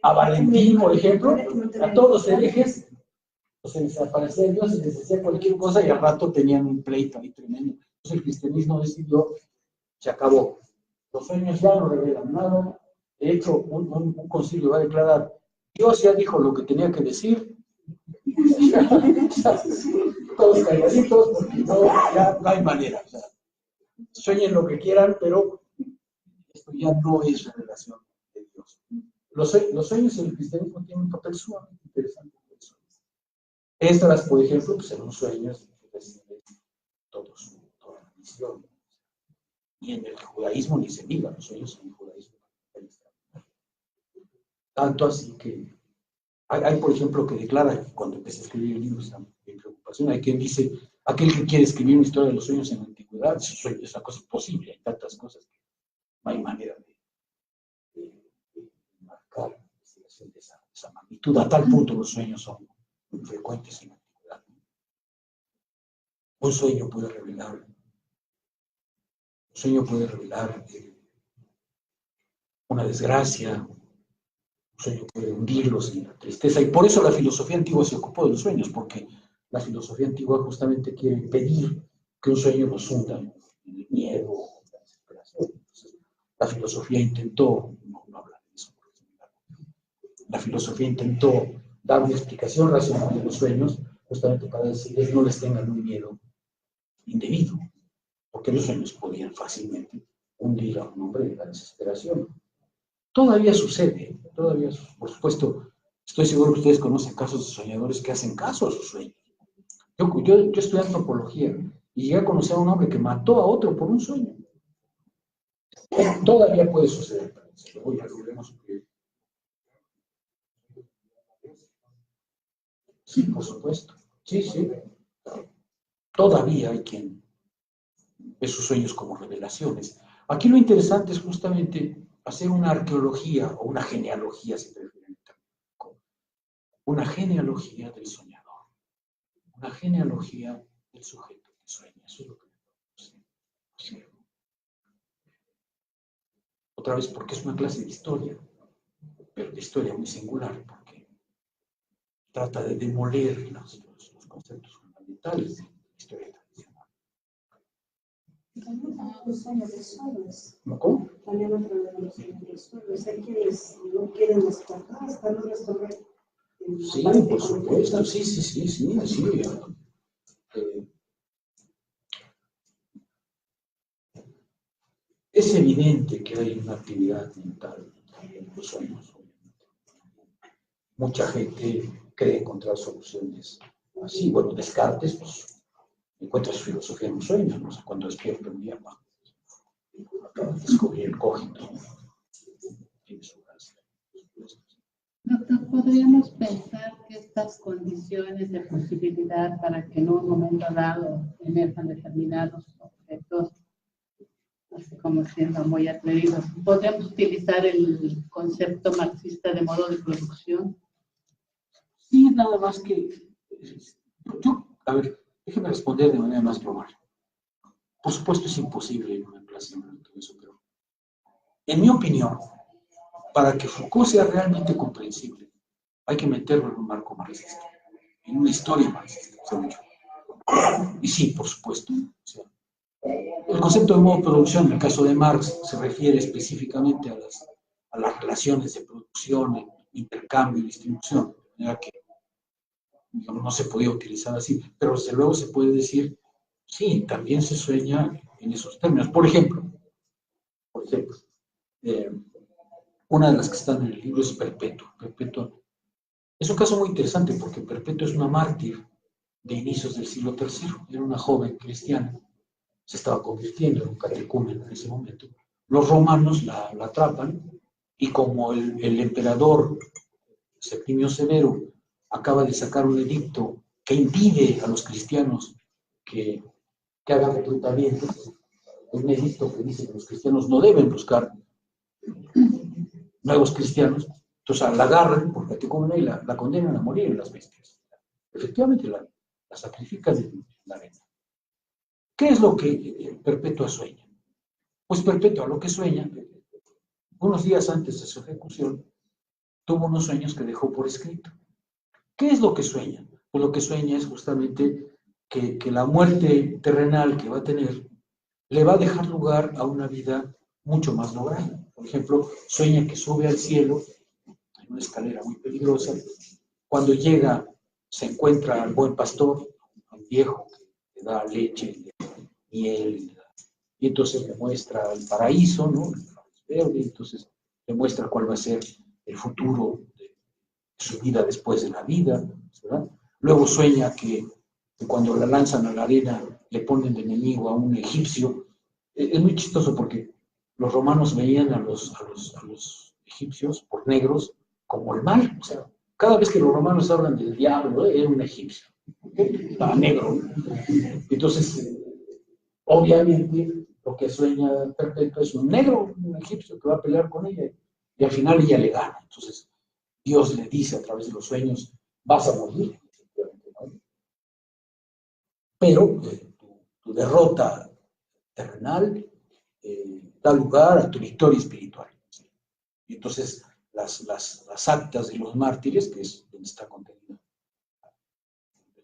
A Valentín, por ejemplo, a todos los herejes, pues se les aparecía Dios y les decía cualquier cosa y al rato tenían un pleito ahí tremendo. Entonces el cristianismo decidió, se acabó. Los sueños ya no revelan nada. De hecho, un concilio va a declarar, Dios ya dijo lo que tenía que decir. Todos calladitos, porque no, ya no hay manera. O sea, sueñen lo que quieran, pero esto ya no es revelación de Dios. Los sueños en el cristianismo tienen un papel sumamente interesante. Estas, por ejemplo, pues en los sueños reciben toda la misión. Y en el judaísmo ni se diga, los sueños en el judaísmo. Tanto así que hay, por ejemplo, que declara, cuando empecé a escribir el libro, esa preocupación, hay quien dice, aquel que quiere escribir una historia de los sueños en la antigüedad, es una cosa imposible, hay tantas cosas que no hay manera de marcar la investigación de esa magnitud. A tal punto los sueños son muy frecuentes en la antigüedad. Un sueño puede revelar una desgracia, un sueño puede hundirlos en la tristeza, y por eso la filosofía antigua se ocupó de los sueños, porque la filosofía antigua justamente quiere impedir que un sueño nos hunda en el miedo o la desesperación. Entonces, la filosofía intentó, no hablar de eso, la filosofía intentó dar una explicación racional de los sueños, justamente para decirles no les tengan un miedo indebido, porque los sueños podían fácilmente hundir a un hombre en la desesperación. Todavía sucede, por supuesto, estoy seguro que ustedes conocen casos de soñadores que hacen caso a sus sueños. Yo estudié antropología y llegué a conocer a un hombre que mató a otro por un sueño. Todavía puede suceder, luego ya lo veremos. Sí, por supuesto, sí. Todavía hay quien ve sus sueños como revelaciones. Aquí lo interesante es justamente hacer una arqueología o una genealogía, si prefieren, una genealogía del soñador, una genealogía del sujeto que sueña. Eso es lo que me parece. Otra vez, porque es una clase de historia, pero de historia muy singular, porque trata de demoler los conceptos fundamentales de la historia tradicional. Los sueños de sueños. ¿Cómo? También otra vez los sueños de sueños. Hay quienes no quieren despertar hasta no resolver. Sí, por supuesto, sí. Es evidente que hay una actividad mental en los sueños. Mucha gente cree encontrar soluciones así. Bueno, Descartes, pues, encuentra su filosofía en los sueños, ¿no? Cuando despierta un día, acaba de descubrir el cogito. Tiene su gracia. Doctor, ¿podríamos pensar que estas condiciones de posibilidad para que en un momento dado emerjan determinados objetos, así como siendo muy atrevidos, podríamos utilizar el concepto marxista de modo de producción? Sí, nada más que, a ver, déjeme responder de manera más global. Por supuesto es imposible en un emplazamiento eso, pero en mi opinión, para que Foucault sea realmente comprensible, hay que meterlo en un marco marxista, en una historia marxista, según yo. Y sí, por supuesto. O sea, el concepto de modo de producción, en el caso de Marx, se refiere específicamente a las relaciones de producción, intercambio y distribución, de manera que digamos, no se podía utilizar así, pero desde luego se puede decir, sí, también se sueña en esos términos. Por ejemplo, una de las que están en el libro es Perpetua. Perpetua es un caso muy interesante porque Perpetua es una mártir de inicios del siglo III, era una joven cristiana, se estaba convirtiendo en un catecúmeno en ese momento. Los romanos la atrapan y como el emperador Septimio Severo acaba de sacar un edicto que impide a los cristianos que hagan reclutamientos, un edicto que dice que los cristianos no deben buscar nuevos cristianos, entonces la agarran por catecúmena y la condenan a morir en las bestias. Efectivamente la sacrifican en la arena. ¿Qué es lo que Perpetua sueña? Pues Perpetua lo que sueña, unos días antes de su ejecución, tuvo unos sueños que dejó por escrito. ¿Qué es lo que sueña? Pues lo que sueña es justamente que la muerte terrenal que va a tener le va a dejar lugar a una vida mucho más lograda. Por ejemplo, sueña que sube al cielo en una escalera muy peligrosa. Cuando llega, se encuentra al buen pastor, un viejo que le da leche, miel, y entonces le muestra el paraíso, ¿no? El verde, entonces le muestra cuál va a ser el futuro de su vida después de la vida, ¿verdad? Luego sueña que cuando la lanzan a la arena le ponen de enemigo a un egipcio. Es muy chistoso porque los romanos veían a los egipcios, por negros, como el mal. O sea, cada vez que los romanos hablan del diablo, era un egipcio. Estaba negro. Entonces, obviamente, lo que sueña Perpetua es un negro, un egipcio que va a pelear con ella. Y al final ella le gana. Entonces, Dios le dice a través de los sueños, vas a morir. Pero tu derrota terrenal da lugar a tu victoria espiritual. ¿Sí? Y entonces las actas de los mártires, que es donde está contenida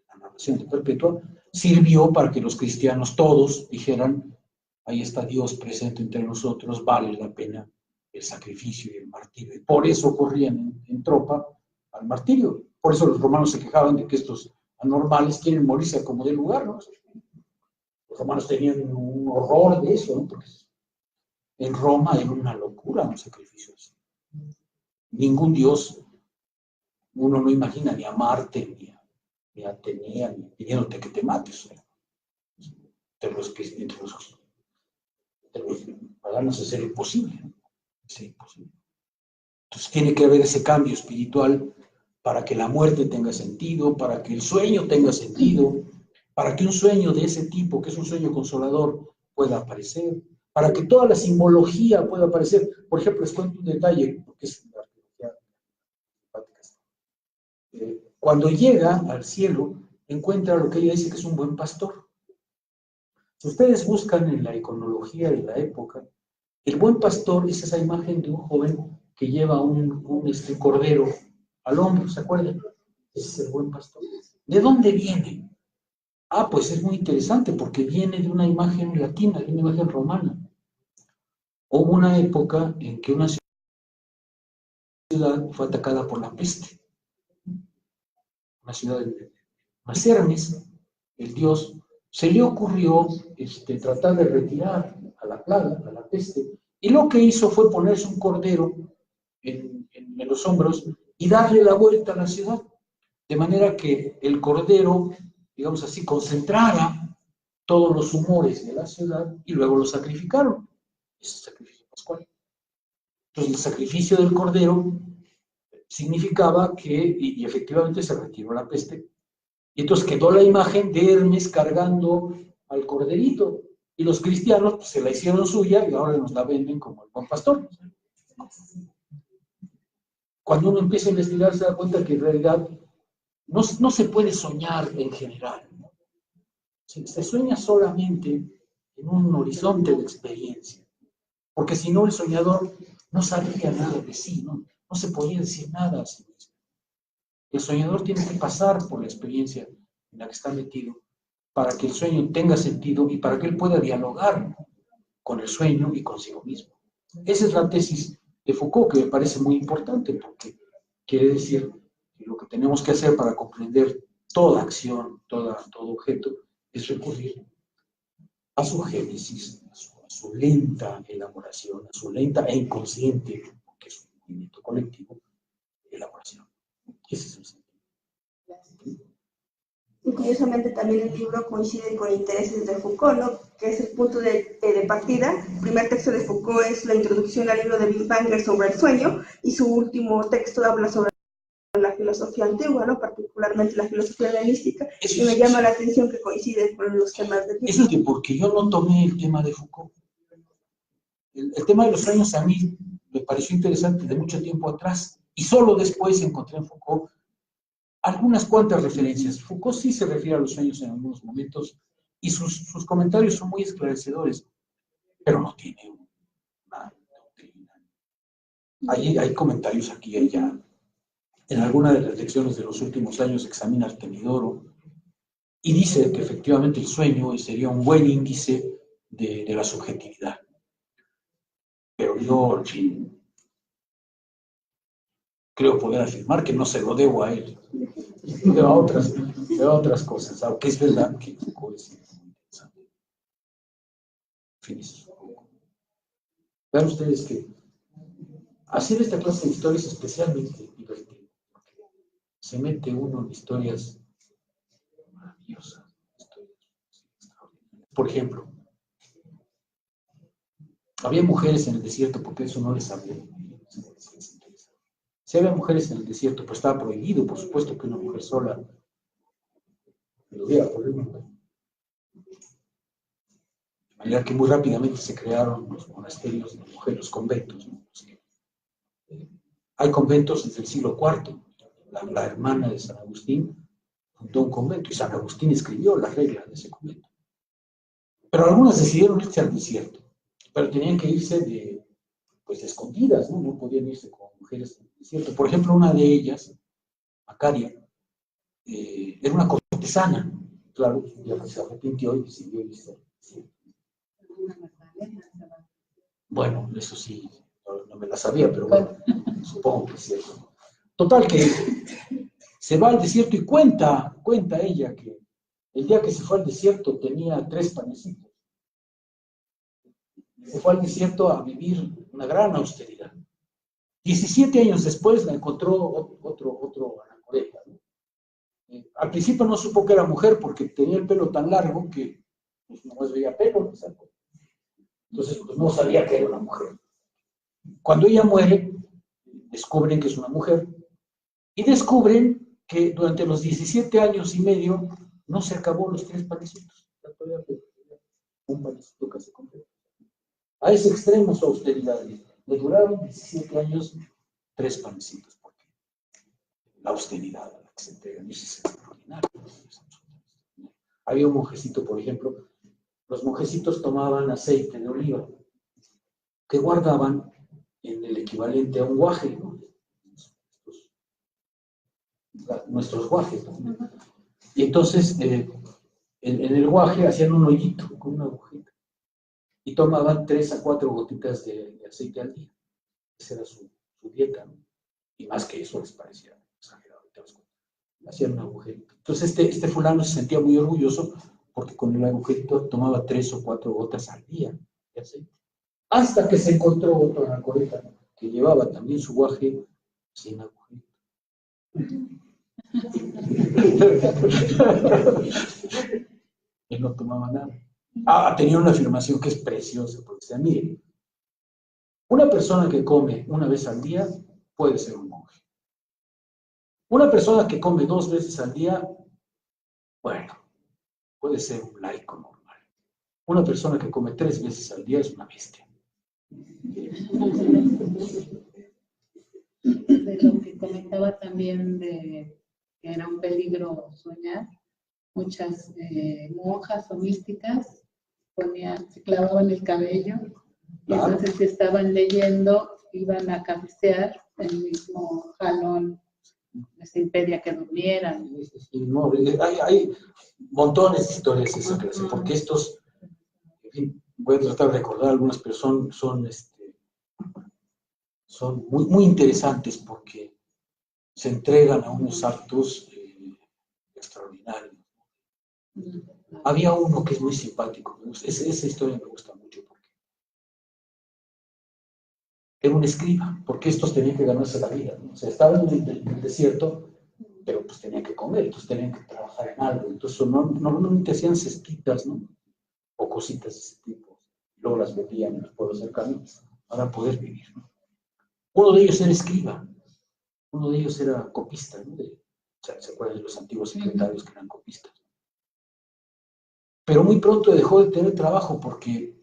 la narración de Perpetua, sirvió para que los cristianos todos dijeran, ahí está Dios presente entre nosotros, vale la pena el sacrificio y el martirio. Y por eso corrían en tropa al martirio. Por eso los romanos se quejaban de que estos anormales quieren morirse como de lugar, ¿no? Los romanos tenían un horror de eso, ¿no? Porque en Roma era una locura un sacrificio así. Ningún dios, uno no imagina ni a Marte, ni a Atenea, ni pidiéndote que te mates. Entre los paganos es ser imposible, ¿no? Es imposible. Entonces tiene que haber ese cambio espiritual para que la muerte tenga sentido, para que el sueño tenga sentido, para que un sueño de ese tipo, que es un sueño consolador, pueda aparecer, para que toda la simbología pueda aparecer. Por ejemplo, les cuento un detalle, porque es la arqueología simpática. Cuando llega al cielo, encuentra lo que ella dice que es un buen pastor. Si ustedes buscan en la iconología de la época, el buen pastor es esa imagen de un joven que lleva un cordero al hombro, ¿se acuerdan? Ese es el buen pastor. ¿De dónde viene? Ah, pues es muy interesante porque viene de una imagen latina, de una imagen romana. Hubo una época en que una ciudad fue atacada por la peste. Una ciudad de Hermes, el dios, se le ocurrió tratar de retirar a la plaga, a la peste, y lo que hizo fue ponerse un cordero en los hombros y darle la vuelta a la ciudad, de manera que el cordero, digamos así, concentrara todos los humores de la ciudad y luego lo sacrificaron. Ese es el sacrificio pascual. Entonces el sacrificio del cordero significaba que, y efectivamente se retiró la peste, y entonces quedó la imagen de Hermes cargando al corderito, y los cristianos pues, se la hicieron suya y ahora nos la venden como el buen pastor. Cuando uno empieza a investigar se da cuenta que en realidad no se puede soñar en general, ¿no? Se sueña solamente en un horizonte de experiencia, porque si no el soñador no sabría nada de sí, no se podría decir nada a sí mismo. El soñador tiene que pasar por la experiencia en la que está metido para que el sueño tenga sentido y para que él pueda dialogar con el sueño y consigo mismo. Esa es la tesis de Foucault, que me parece muy importante, porque quiere decir que lo que tenemos que hacer para comprender toda acción, todo objeto, es recurrir a su génesis, a su lenta elaboración, a su lenta e inconsciente, porque es un movimiento colectivo, elaboración. Ese es el sentido. Y curiosamente también el libro coincide con intereses de Foucault, ¿no? Que es el punto de partida. El primer texto de Foucault es la introducción al libro de Binswanger sobre el sueño, y su último texto habla sobre la filosofía antigua, ¿no? Particularmente la filosofía helenística, y me llama la atención que coincide con los temas del libro. Eso es porque yo no tomé el tema de Foucault. El tema de los sueños a mí me pareció interesante de mucho tiempo atrás, y solo después encontré en Foucault algunas cuantas referencias. Foucault sí se refiere a los sueños en algunos momentos, y sus comentarios son muy esclarecedores, pero no tiene una doctrina. Hay comentarios aquí y allá. En alguna de las lecciones de los últimos años examina Artemidoro y dice que efectivamente el sueño sería un buen índice de la subjetividad. Pero yo, en fin, creo poder afirmar que no se lo debo a él, debo a otras cosas, aunque es verdad que Foucault es muy interesante. En fin, eso es un poco. Vean ustedes que hacer esta clase de historias es especialmente divertido, porque se mete uno en historias maravillosas, historias extraordinarias. Por ejemplo, había mujeres en el desierto, porque eso no les hablé. Si había mujeres en el desierto, pues estaba prohibido, por supuesto, que una mujer sola lo viera por el mundo. De manera que muy rápidamente se crearon los monasterios de mujeres, los conventos, ¿no? Hay conventos desde el siglo IV. La hermana de San Agustín fundó un convento y San Agustín escribió las reglas de ese convento. Pero algunas decidieron irse al desierto, pero tenían que irse de escondidas, ¿no? No podían irse con mujeres en el desierto. Por ejemplo, una de ellas, Macaria, era una cortesana. Claro, ya que se arrepintió y decidió irse. Sí. Bueno, eso sí, no me la sabía, pero bueno, supongo que es cierto. Total, que se va al desierto y cuenta ella que el día que se fue al desierto tenía 3 panecitos. Se fue al desierto a vivir una gran austeridad. 17 años después la encontró otro anacoreta, ¿no? Al principio no supo que era mujer porque tenía el pelo tan largo que pues, no más veía pelo, ¿no? Entonces pues, no sabía que era una mujer. Cuando ella muere, descubren que es una mujer y descubren que durante los 17 años y medio no se acabó los 3 panecitos. Un panecito casi completo. A ese extremo su austeridad. Le duraron 17 años 3 panecitos, porque la austeridad a la que se entregan es extraordinaria. Había un monjecito, por ejemplo, los monjecitos tomaban aceite de oliva que guardaban en el equivalente a un guaje, ¿no? Nuestros guajes, ¿no? Y entonces en el guaje hacían un hoyito con una agujita y tomaban 3 a 4 gotitas de aceite al día. Esa era su dieta, ¿no? Y más que eso les parecía exagerado. Hacían un agujerito. Entonces este fulano se sentía muy orgulloso porque con el agujerito tomaba 3 o 4 gotas al día de aceite. Hasta que se encontró otro anacoreta que llevaba también su guaje sin agujerito. Él no tomaba nada. Tenía una afirmación que es preciosa, porque decía, mire, una persona que come una vez al día puede ser un monje. Una persona que come 2 veces al día, bueno, puede ser un laico normal. Una persona que come 3 veces al día es una bestia. De lo que comentaba también de que era un peligro soñar, muchas monjas o místicas se clavaban el cabello, y entonces si estaban leyendo, iban a cabecear el mismo jalón, les impedía que durmieran. No, hay montones de historias de esa clase, porque estos, en fin, voy a tratar de recordar algunas, pero son muy, muy interesantes porque se entregan a unos actos extraordinarios. Había uno que es muy simpático, esa historia me gusta mucho porque era un escriba, porque estos tenían que ganarse la vida, ¿no? O sea, estaban en el desierto, pero pues tenían que comer, entonces tenían que trabajar en algo, entonces normalmente hacían cestitas, ¿no? O cositas de ese tipo, y luego las vendían en los pueblos cercanos para poder vivir, ¿no? Uno de ellos era escriba, uno de ellos era copista, ¿no? O sea, ¿se acuerdan de los antiguos secretarios que eran copistas? Pero muy pronto dejó de tener trabajo porque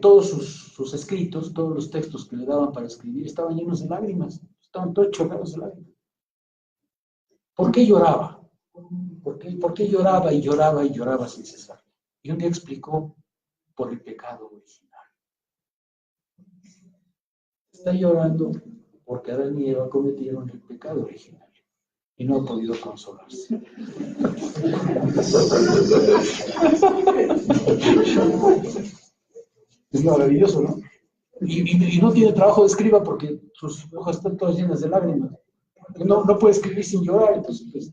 todos sus escritos, todos los textos que le daban para escribir estaban llenos de lágrimas, estaban todos chocados de lágrimas. ¿Por qué lloraba? ¿Por qué lloraba y lloraba y lloraba sin cesar? Y un día explicó, por el pecado original. Está llorando porque Adán y Eva cometieron el pecado original y no ha podido consolarse. Es maravilloso, ¿no? Y no tiene trabajo de escriba porque sus hojas están todas llenas de lágrimas. No puede escribir sin llorar, entonces pues,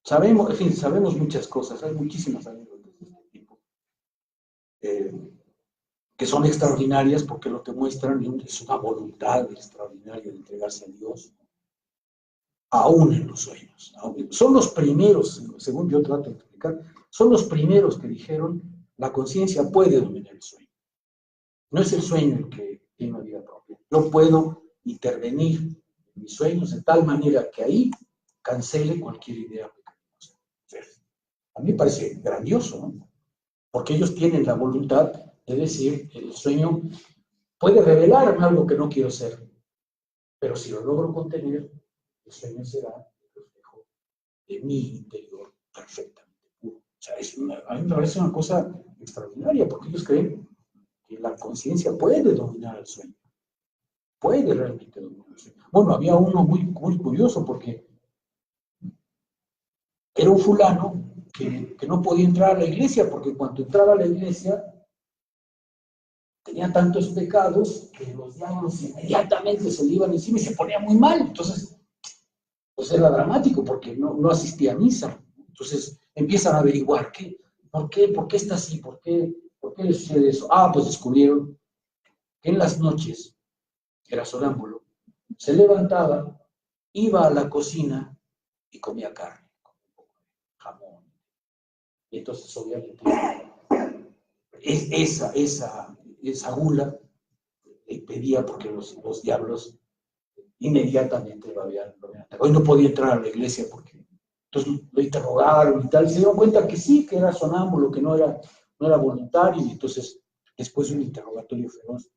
sabemos, en fin, sabemos muchas cosas, hay muchísimas anécdotas de este tipo, que son extraordinarias porque lo que muestran es una voluntad extraordinaria de entregarse a Dios, aún en los sueños. Son los primeros, según yo trato de explicar, son los primeros que dijeron, la conciencia puede dominar el sueño. No es el sueño el que tiene una vida propia. Yo puedo intervenir en mis sueños de tal manera que ahí cancele cualquier idea pecaminosa. A mí me parece grandioso, ¿no? Porque ellos tienen la voluntad de decir, el sueño puede revelarme algo que no quiero ser, pero si lo logro contener, el sueño será el reflejo de mi interior perfectamente puro. O sea, a mí me parece una cosa extraordinaria, porque ellos creen que la conciencia puede dominar el sueño. Puede realmente dominar el sueño. Bueno, había uno muy, muy curioso, porque era un fulano que no podía entrar a la iglesia, porque cuando entraba a la iglesia tenía tantos pecados que los diablos inmediatamente se le iban encima y se ponía muy mal. Entonces, pues era dramático porque no asistía a misa. Entonces empiezan a averiguar ¿por qué está así? ¿Por qué le sucede eso? Pues descubrieron que en las noches, era sonámbulo, se levantaba, iba a la cocina y comía carne, jamón. Y entonces, obviamente, esa gula impedía porque los diablos inmediatamente lo habían atacado. Hoy no podía entrar a la iglesia porque entonces lo interrogaron y tal, y se dieron cuenta que sí, que era sonámbulo, que no era voluntario, y entonces, después de un interrogatorio feroz,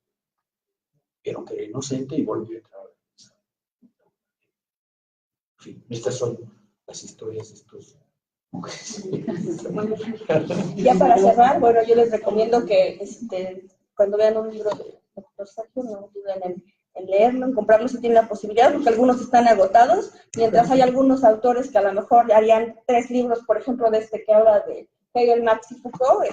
vieron que era inocente y volvió a entrar a la iglesia. En fin, estas son las historias de estos mujeres. Ya para cerrar, bueno, yo les recomiendo que cuando vean un libro de Dr. Sergio, no duden en leerlo, en comprarlo si tienen la posibilidad, porque algunos están agotados, mientras hay algunos autores que a lo mejor harían 3 libros, por ejemplo, de que habla de Hegel, Marx y Foucault,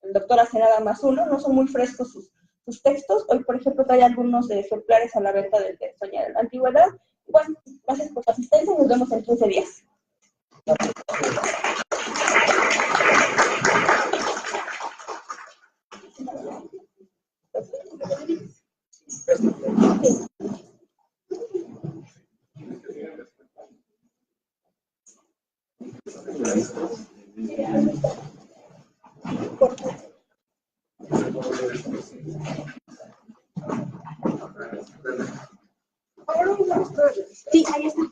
el doctor hace nada más uno, no son muy frescos sus textos. Hoy, por ejemplo, trae algunos ejemplares a la venta del Soñar en la Antigüedad. Bueno, gracias por su asistencia y nos vemos en 15 días. Sí, ahí está.